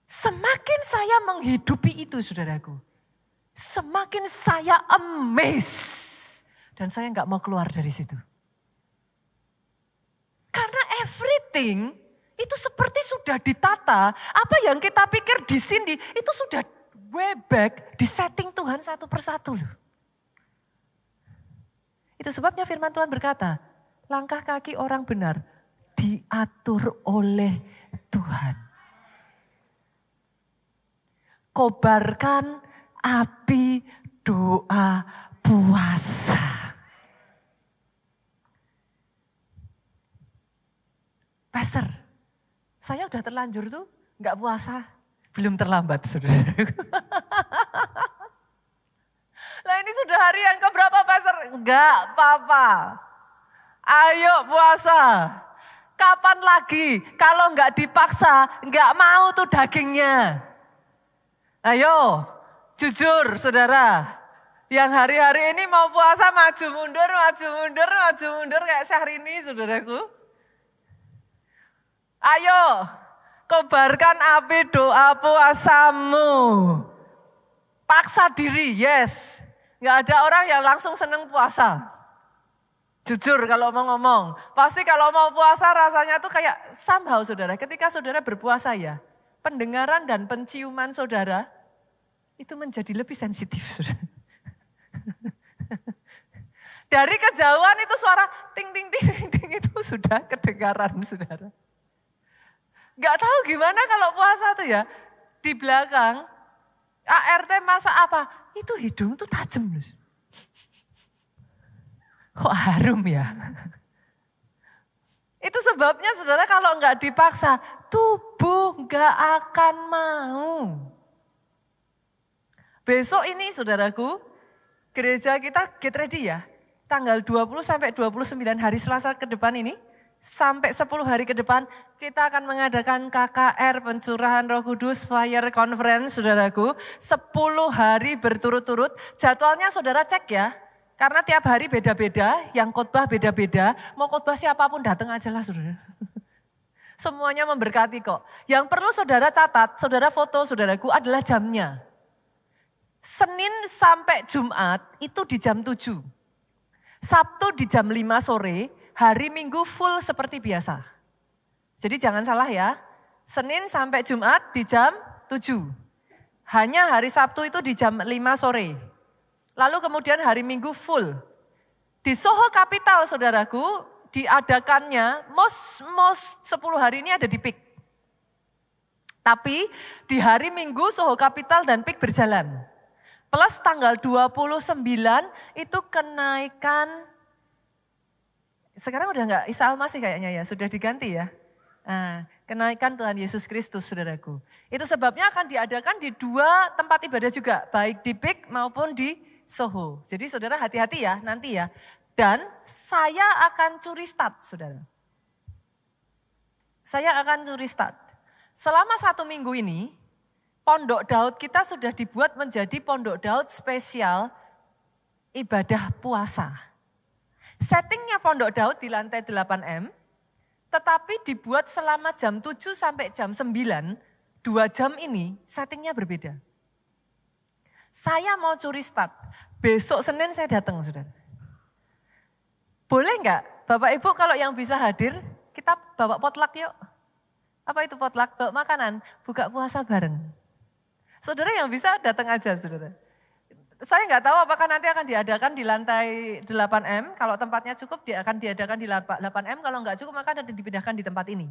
Semakin saya menghidupi itu saudaraku. Semakin saya amazed. Dan saya gak mau keluar dari situ. Karena everything itu seperti sudah ditata. Apa yang kita pikir di sini itu sudah way back di setting Tuhan satu persatu loh. Itu sebabnya firman Tuhan berkata, langkah kaki orang benar diatur oleh Tuhan. Kobarkan api doa puasa. Pastor, saya udah terlanjur tuh gak puasa. Belum terlambat saudara. Lah ini sudah hari yang keberapa Pastor? Enggak apa-apa. Ayo puasa. Kapan lagi? Kalau nggak dipaksa, nggak mau tuh dagingnya. Ayo, jujur saudara. Yang hari-hari ini mau puasa maju mundur kayak Syahrini saudaraku. Ayo, kobarkan api doa puasamu. Paksa diri, yes. Nggak ada orang yang langsung seneng puasa. Jujur kalau mau ngomong, pasti kalau mau puasa rasanya tuh kayak somehow saudara. Ketika saudara berpuasa ya, pendengaran dan penciuman saudara itu menjadi lebih sensitif saudara. Dari kejauhan itu suara ting ting ting ting, ting itu sudah kedengaran saudara. Gak tahu gimana kalau puasa tuh ya, di belakang ART masak apa, itu hidung tuh tajam loh. Kok harum ya? Itu sebabnya saudara kalau nggak dipaksa, tubuh nggak akan mau. Besok ini saudaraku, gereja kita get ready ya. Tanggal 20 sampai 29 hari Selasa ke depan ini, sampai 10 hari ke depan, kita akan mengadakan KKR Pencurahan Roh Kudus Fire Conference saudaraku. 10 hari berturut-turut, jadwalnya saudara cek ya. Karena tiap hari beda-beda, yang khotbah beda-beda, mau khotbah siapapun datang aja lah saudara. Semuanya memberkati kok. Yang perlu saudara catat, saudara foto saudaraku adalah jamnya. Senin sampai Jumat itu di jam 7. Sabtu di jam 5 sore, hari Minggu full seperti biasa. Jadi jangan salah ya, Senin sampai Jumat di jam 7. Hanya hari Sabtu itu di jam 5 sore. Lalu kemudian hari Minggu full. Di Soho Capital saudaraku, diadakannya most 10 hari ini ada di PIK. Tapi di hari Minggu Soho Capital dan PIK berjalan. Plus tanggal 29 itu kenaikan, sekarang udah enggak Isa Al-Masih kayaknya ya, sudah diganti ya. Nah, kenaikan Tuhan Yesus Kristus saudaraku. Itu sebabnya akan diadakan di 2 tempat ibadah juga, baik di PIK maupun di Soho. Jadi saudara hati-hati ya nanti ya. Dan saya akan curi start saudara. Saya akan curi start. Selama 1 minggu ini, Pondok Daud kita sudah dibuat menjadi Pondok Daud spesial ibadah puasa. Settingnya Pondok Daud di lantai 8M, tetapi dibuat selama jam 7 sampai jam 9, 2 jam ini settingnya berbeda. Saya mau curi start, besok Senin saya datang saudara. Boleh enggak Bapak Ibu kalau yang bisa hadir, kita bawa potluck yuk. Apa itu potluck? Bawa makanan, buka puasa bareng. Saudara yang bisa datang aja saudara. Saya enggak tahu apakah nanti akan diadakan di lantai 8M, kalau tempatnya cukup dia akan diadakan di 8M, kalau enggak cukup maka nanti dipindahkan di tempat ini.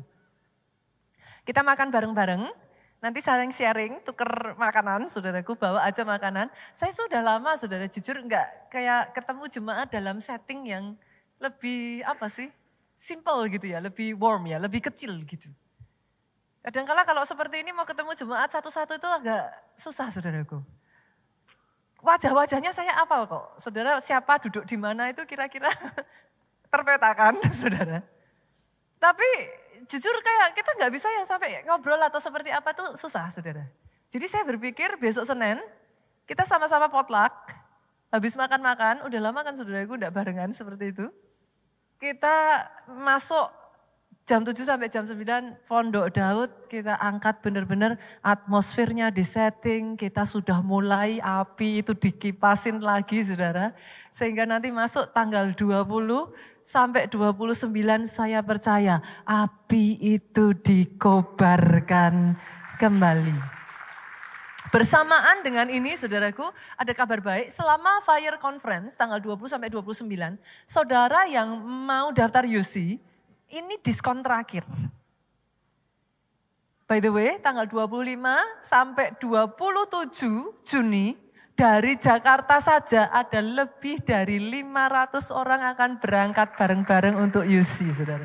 Kita makan bareng-bareng. Nanti saling sharing, tuker makanan, saudaraku bawa aja makanan. Saya sudah lama saudara, jujur enggak kayak ketemu jemaat dalam setting yang lebih apa sih, simple gitu ya, lebih warm ya, lebih kecil gitu. Kadang-kala kalau seperti ini mau ketemu jemaat satu-satu itu agak susah saudaraku. Wajah-wajahnya saya apa kok, saudara siapa duduk di mana itu kira-kira terpetakan saudara. Tapi jujur kayak kita nggak bisa ya sampai ngobrol atau seperti apa tuh susah saudara. Jadi saya berpikir besok Senin kita sama-sama potluck, habis makan-makan, udah lama kan saudaraku enggak barengan seperti itu. Kita masuk jam 7 sampai jam 9 Pondok Daud, kita angkat benar-benar atmosfernya di setting, kita sudah mulai api itu dikipasin lagi saudara. Sehingga nanti masuk tanggal 20 sampai 29 saya percaya api itu dikobarkan kembali. Bersamaan dengan ini saudaraku ada kabar baik, selama Fire Conference tanggal 20 sampai 29, saudara yang mau daftar UC ini diskon terakhir. By the way tanggal 25 sampai 27 Juni dari Jakarta saja ada lebih dari 500 orang akan berangkat bareng-bareng untuk UC, saudara.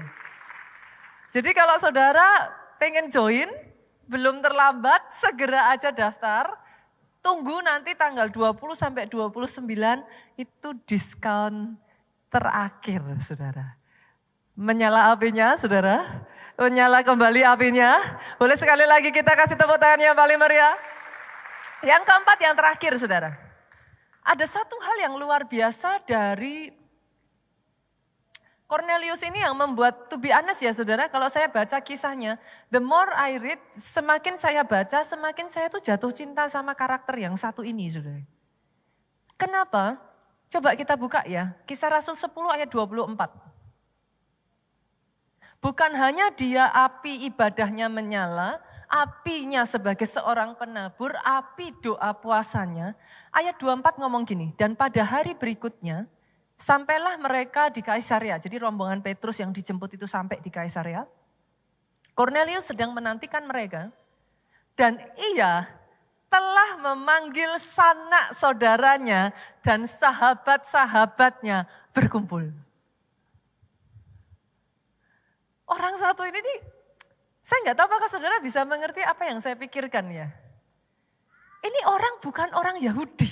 Jadi kalau saudara pengen join, belum terlambat, segera aja daftar. Tunggu nanti tanggal 20 sampai 29 itu diskon terakhir, saudara. Menyala apinya, saudara. Menyala kembali apinya. Boleh sekali lagi kita kasih tepuk tangan yang paling meriah. Yang keempat, yang terakhir, saudara. Ada satu hal yang luar biasa dari Cornelius ini yang membuat, to be honest ya saudara, kalau saya baca kisahnya, the more I read, semakin saya baca, semakin saya tuh jatuh cinta sama karakter yang satu ini saudara. Kenapa? Coba kita buka ya, Kisah Rasul 10 ayat 24. Bukan hanya dia api ibadahnya menyala, apinya sebagai seorang penabur, api doa puasanya. Ayat 24 ngomong gini, dan pada hari berikutnya, sampailah mereka di Kaisarea. Jadi rombongan Petrus yang dijemput itu sampai di Kaisarea. Cornelius sedang menantikan mereka. Dan ia telah memanggil sanak saudaranya dan sahabat-sahabatnya berkumpul. Orang satu ini nih, saya nggak tahu apakah saudara bisa mengerti apa yang saya pikirkan ya. Ini orang bukan orang Yahudi.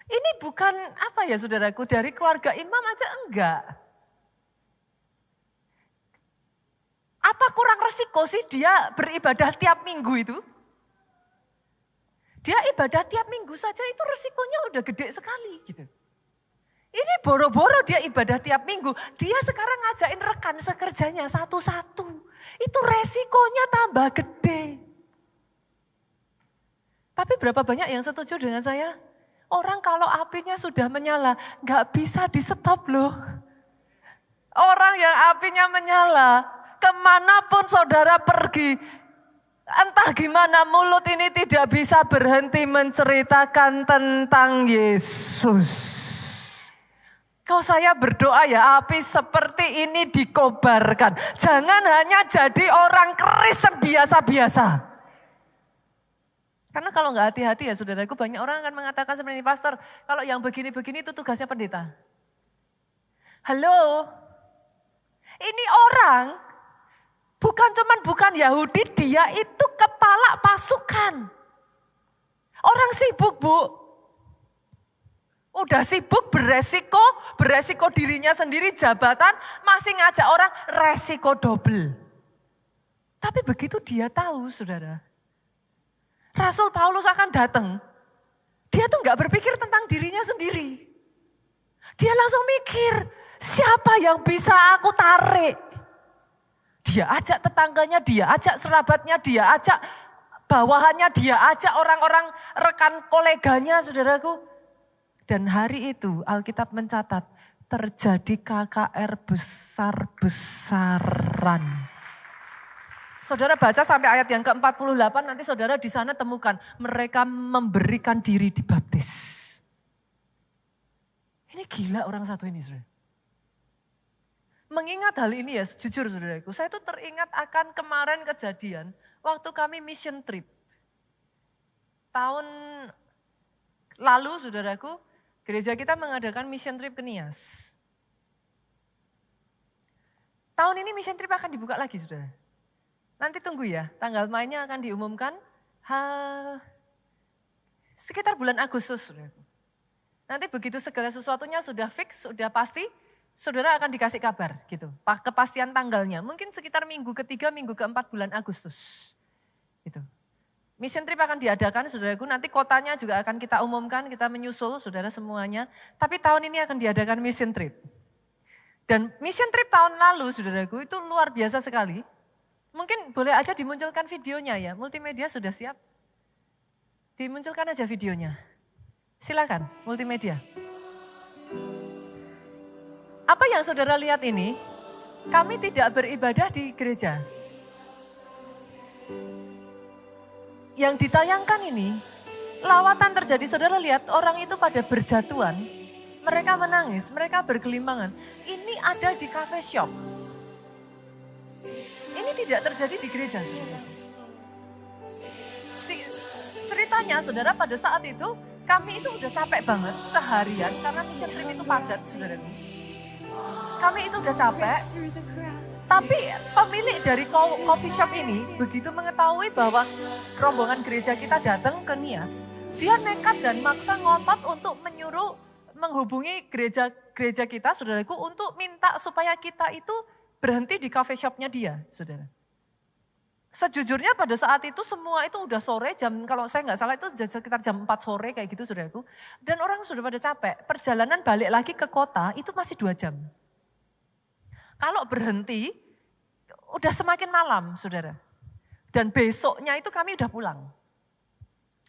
Ini bukan apa ya saudaraku, dari keluarga imam aja enggak. Apa kurang resiko sih dia beribadah tiap minggu itu? Dia ibadah tiap minggu saja itu resikonya udah gede sekali gitu. Ini boro-boro dia ibadah tiap minggu, dia sekarang ngajain rekan sekerjanya satu-satu. Itu resikonya tambah gede. Tapi berapa banyak yang setuju dengan saya? Orang kalau apinya sudah menyala, gak bisa di stop loh. Orang yang apinya menyala, kemanapun saudara pergi, entah gimana mulut ini tidak bisa berhenti menceritakan tentang Yesus. Kalau saya berdoa ya api seperti ini dikobarkan. Jangan hanya jadi orang Kristen biasa-biasa. Karena kalau nggak hati-hati ya saudaraku, banyak orang akan mengatakan seperti ini, pastor, kalau yang begini-begini itu tugasnya pendeta. Halo, ini orang bukan Yahudi, dia itu kepala pasukan. Orang sibuk bu, udah sibuk beresiko dirinya sendiri jabatan, masih ngajak orang resiko double. Tapi begitu dia tahu saudara, Rasul Paulus akan datang. Dia tuh gak berpikir tentang dirinya sendiri. Dia langsung mikir, siapa yang bisa aku tarik? Dia ajak tetangganya, dia ajak serabatnya, dia ajak bawahannya, dia ajak orang-orang rekan koleganya saudaraku. Dan hari itu Alkitab mencatat terjadi KKR besar-besaran. Saudara baca sampai ayat yang ke-48, nanti saudara di sana temukan mereka memberikan diri dibaptis. Ini gila orang satu ini saudara. Mengingat hal ini ya jujur saudaraku, saya tuh teringat akan kemarin kejadian waktu kami mission trip. Tahun lalu saudaraku, gereja kita mengadakan mission trip ke Nias. Tahun ini mission trip akan dibuka lagi saudara. Nanti tunggu ya, tanggal mainnya akan diumumkan sekitar bulan Agustus. Nanti begitu segala sesuatunya sudah fix, sudah pasti, saudara akan dikasih kabar gitu. Kepastian tanggalnya, mungkin sekitar minggu ketiga, minggu keempat bulan Agustus. Gitu. Mission trip akan diadakan saudaraku, nanti kotanya juga akan kita umumkan, kita menyusul saudara semuanya. Tapi tahun ini akan diadakan mission trip. Dan mission trip tahun lalu saudaraku itu luar biasa sekali. Mungkin boleh aja dimunculkan videonya ya, multimedia sudah siap. Dimunculkan aja videonya. Silakan, multimedia. Apa yang saudara lihat ini, kami tidak beribadah di gereja. Yang ditayangkan ini, lawatan terjadi, saudara lihat orang itu pada berjatuhan. Mereka menangis, mereka bergelimbangan. Ini ada di cafe shop. Ini tidak terjadi di gereja, saudara. Ceritanya, saudara, pada saat itu kami itu udah capek banget seharian karena mission trip itu padat, saudara. Kami itu udah capek, tapi pemilik dari coffee shop ini begitu mengetahui bahwa rombongan gereja kita datang ke Nias, dia nekat dan maksa ngotot untuk menghubungi gereja kita, saudaraku, untuk minta supaya kita itu berhenti di coffee shopnya dia, saudara. Sejujurnya pada saat itu semua itu udah sore, kalau saya nggak salah itu sekitar jam 4 sore kayak gitu, saudaraku. Dan orang sudah pada capek, perjalanan balik lagi ke kota itu masih 2 jam. Kalau berhenti, udah semakin malam, saudara. Dan besoknya itu kami udah pulang.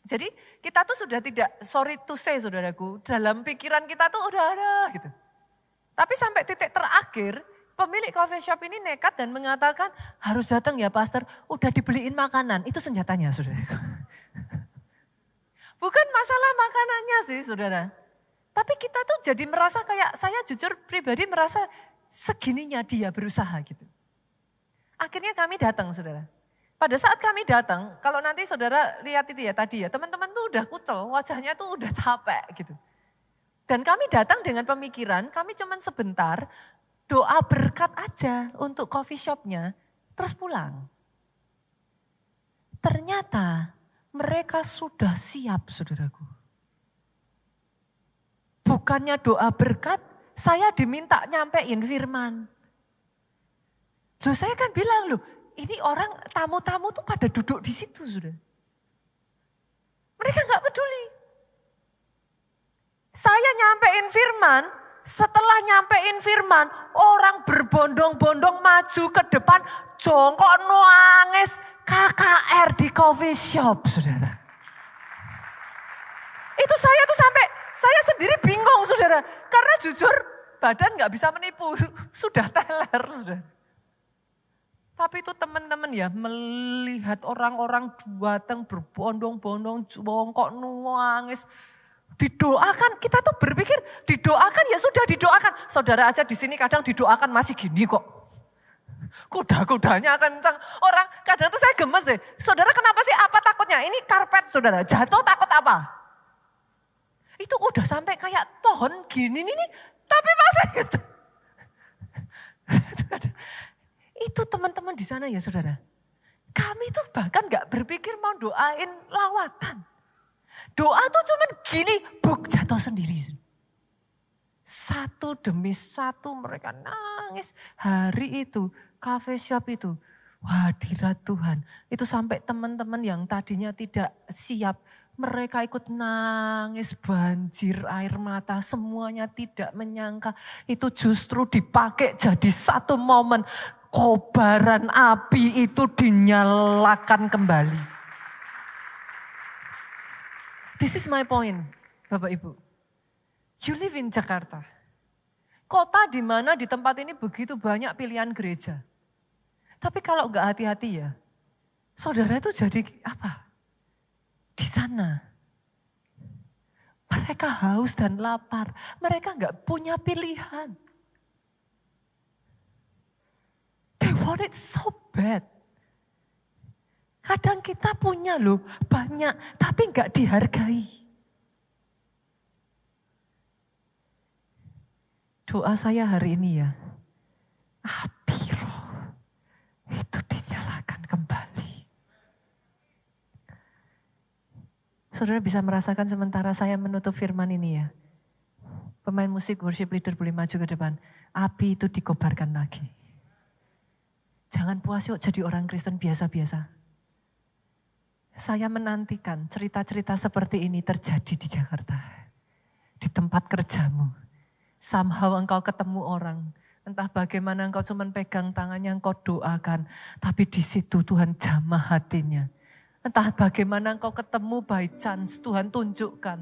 Jadi kita tuh sudah tidak, sorry to say saudaraku, dalam pikiran kita tuh udah ada gitu. Tapi sampai titik terakhir, pemilik coffee shop ini nekat dan mengatakan, harus datang ya pastor, udah dibeliin makanan. Itu senjatanya saudaraku. Bukan masalah makanannya sih saudara. Tapi kita tuh jadi merasa kayak, saya jujur pribadi merasa segininya dia berusaha gitu. Akhirnya kami datang saudara. Pada saat kami datang, kalau nanti saudara lihat itu ya tadi ya, teman-teman tuh udah kucel, wajahnya tuh udah capek gitu. Dan kami datang dengan pemikiran, kami cuman sebentar doa berkat aja untuk coffee shopnya, terus pulang. Ternyata mereka sudah siap saudaraku. Bukannya doa berkat, saya diminta nyampein firman. Loh saya kan bilang loh, ini orang tamu-tamu tuh pada duduk di situ sudah. Mereka nggak peduli. Saya nyampein firman, setelah nyampein firman, orang berbondong-bondong maju ke depan, jongkok nangis KKR di coffee shop, saudara. Itu saya tuh sampai, saya sendiri bingung, saudara. Karena jujur, badan nggak bisa menipu, sudah teler, saudara. Tapi itu teman-teman ya melihat orang-orang datang berbondong-bondong, jongkok nangis. Didoakan, kita tuh berpikir didoakan ya sudah didoakan. Saudara aja di sini kadang didoakan masih gini kok. Kuda-kudanya kencang. Orang kadang tuh saya gemes deh. Saudara kenapa sih, apa takutnya? Ini karpet saudara, jatuh takut apa? Itu udah sampai kayak pohon gini nih, tapi masih gitu. Itu teman-teman di sana ya saudara. Kami tuh bahkan gak berpikir mau doain lawatan. Doa tuh cuman gini, buk jatuh sendiri. Satu demi satu mereka nangis. Hari itu, cafe shop itu, hadirat Tuhan. Itu sampai teman-teman yang tadinya tidak siap, mereka ikut nangis, banjir air mata, semuanya tidak menyangka. Itu justru dipakai jadi satu momen. Kobaran api itu dinyalakan kembali. This is my point, Bapak Ibu. You live in Jakarta. Kota di mana di tempat ini begitu banyak pilihan gereja. Tapi kalau enggak hati-hati ya, saudara itu jadi apa? Di sana. Mereka haus dan lapar. Mereka enggak punya pilihan. They want it so bad. Kadang kita punya loh banyak, tapi enggak dihargai. Doa saya hari ini ya, api roh itu dinyalakan kembali. Saudara bisa merasakan sementara saya menutup firman ini ya. Pemain musik worship leader boleh maju ke depan. Api itu dikobarkan lagi. Jangan puas yuk jadi orang Kristen biasa-biasa. Saya menantikan cerita-cerita seperti ini terjadi di Jakarta. Di tempat kerjamu. Somehow engkau ketemu orang. Entah bagaimana engkau cuma pegang tangannya, engkau doakan. Tapi di situ Tuhan jamah hatinya. Entah bagaimana engkau ketemu by chance, Tuhan tunjukkan.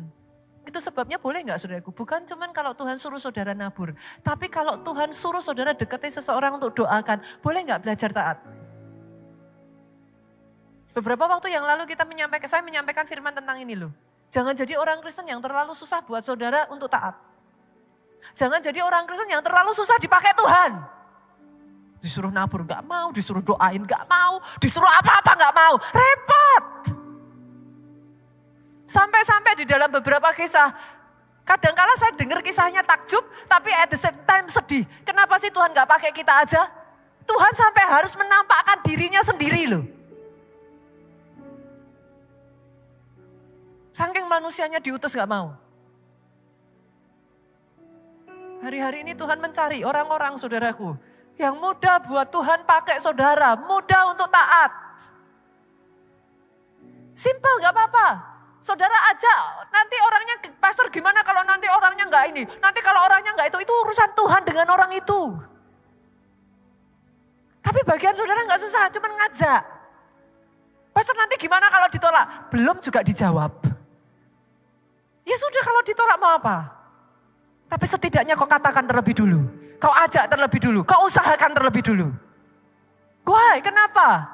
Itu sebabnya boleh gak saudaraku? Bukan cuma kalau Tuhan suruh saudara nabur. Tapi kalau Tuhan suruh saudara dekati seseorang untuk doakan. Boleh gak belajar taat? Beberapa waktu yang lalu saya menyampaikan firman tentang ini loh. Jangan jadi orang Kristen yang terlalu susah buat saudara untuk taat. Jangan jadi orang Kristen yang terlalu susah dipakai Tuhan. Disuruh nabur gak mau, disuruh doain gak mau, disuruh apa-apa gak mau. Repot. Sampai-sampai di dalam beberapa kisah, kadangkala saya dengar kisahnya takjub, tapi at the same time sedih. Kenapa sih Tuhan gak pakai kita aja? Tuhan sampai harus menampakkan dirinya sendiri loh. Saking manusianya diutus gak mau. Hari-hari ini Tuhan mencari orang-orang saudaraku yang mudah buat Tuhan pakai saudara, mudah untuk taat. Simple gak apa-apa. Saudara aja, nanti orangnya, pastor gimana kalau nanti orangnya gak ini, nanti kalau orangnya gak itu urusan Tuhan dengan orang itu. Tapi bagian saudara gak susah, cuma ngajak. Pastor nanti gimana kalau ditolak? Belum juga dijawab. Ya sudah kalau ditolak mau apa? Tapi setidaknya kau katakan terlebih dulu. Kau ajak terlebih dulu, kau usahakan terlebih dulu. Why? Kenapa?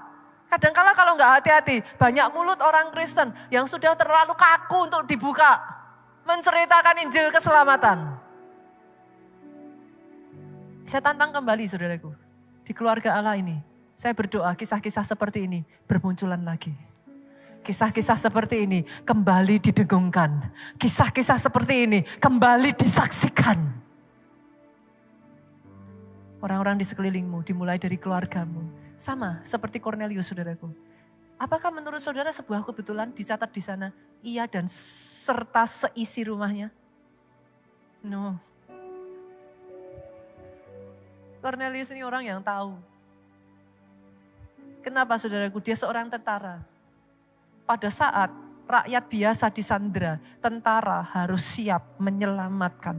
Kadangkala kalau nggak hati-hati, banyak mulut orang Kristen yang sudah terlalu kaku untuk dibuka. Menceritakan Injil keselamatan. Saya tantang kembali saudaraku. Di keluarga Allah ini, saya berdoa kisah-kisah seperti ini bermunculan lagi. Kisah-kisah seperti ini kembali didengungkan. Kisah-kisah seperti ini kembali disaksikan. Orang-orang di sekelilingmu dimulai dari keluargamu. Sama seperti Cornelius saudaraku. Apakah menurut saudara sebuah kebetulan dicatat di sana ia dan serta seisi rumahnya? No. Cornelius ini orang yang tahu. Kenapa saudaraku? Dia seorang tentara. Pada saat rakyat biasa disandera, tentara harus siap menyelamatkan.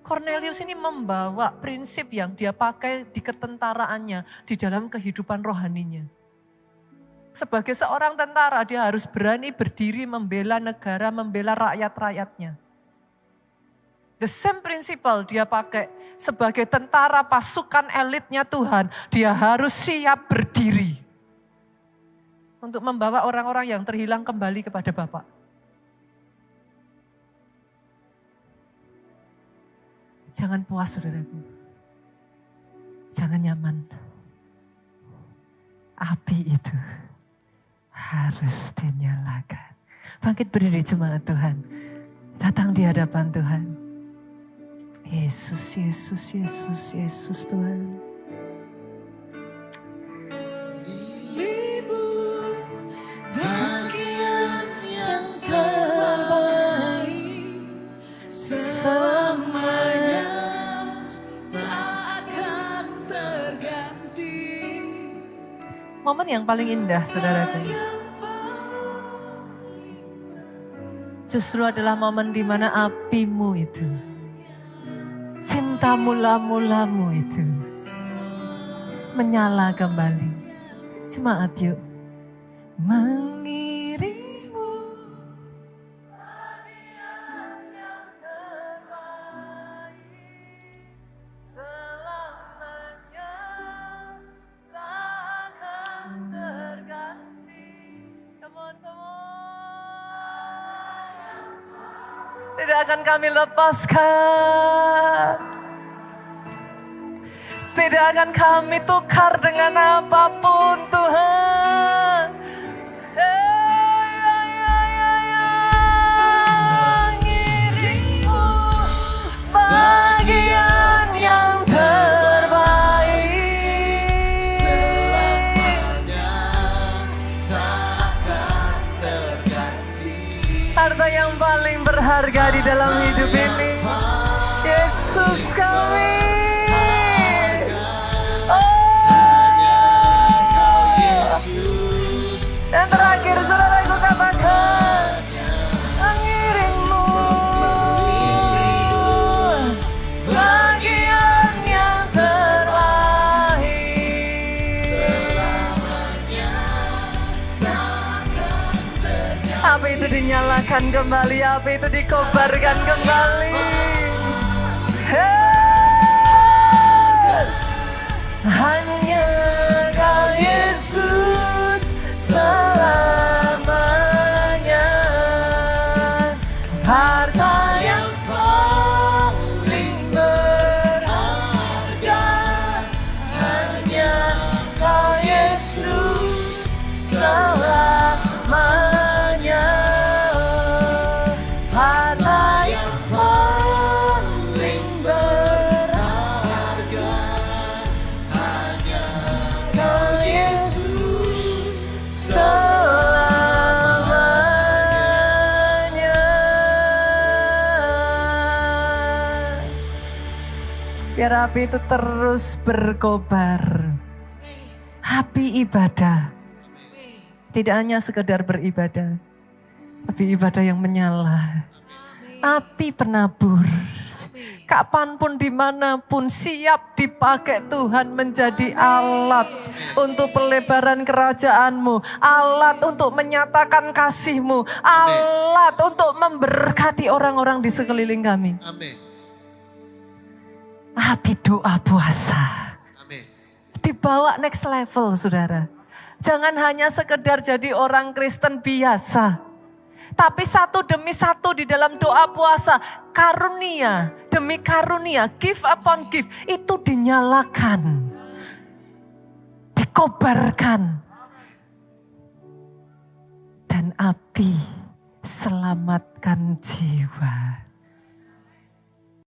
Cornelius ini membawa prinsip yang dia pakai di ketentaraannya, di dalam kehidupan rohaninya. Sebagai seorang tentara, dia harus berani berdiri membela negara, membela rakyat-rakyatnya. The same principle dia pakai sebagai tentara pasukan elitnya Tuhan, dia harus siap berdiri. Untuk membawa orang-orang yang terhilang kembali kepada Bapa. Jangan puas saudaraku. Jangan nyaman. Api itu harus dinyalakan. Bangkit berdiri jemaat Tuhan. Datang di hadapan Tuhan. Yesus, Yesus, Yesus, Yesus Tuhan. Bagian yang terbaik selamanya tak akan terganti. Momen yang paling indah saudaraku. Justru adalah momen di mana apimu itu, cinta mula-mulamu itu menyala kembali. Jemaat yuk. Mengiringmu bagian yang terbaik selamanya tak akan terganti. Come on, come on. Tidak akan kami lepaskan. Tidak akan kami tukar dengan apapun Tuhan. Bagian yang terbaik selamanya tak akan terganti. Harta yang paling berharga di dalam hidup ini, Yesus kami. Dan terakhir saudaraku katakan, mengiringmu bagian yang terbaik selamanya tak akan terganti. Api itu dinyalakan kembali, api itu dikobarkan kembali. Yes. Hanya Kau Yesus selamanya, harta yang paling berharga hanya Kau Yesus selamanya, harta yang paling berharga hanya biar api itu terus berkobar. Api ibadah. Tidak hanya sekedar beribadah, tapi ibadah yang menyala. Api penabur. Kapanpun dimanapun siap dipakai Tuhan menjadi alat untuk pelebaran kerajaanmu, alat untuk menyatakan kasih-Mu, alat untuk memberkati orang-orang di sekeliling kami. Amin. Api doa puasa. Amin. Dibawa next level, saudara. Jangan hanya sekedar jadi orang Kristen biasa. Tapi satu demi satu di dalam doa puasa, karunia demi karunia, gift upon gift, itu dinyalakan, dikobarkan. Dan api selamatkan jiwa.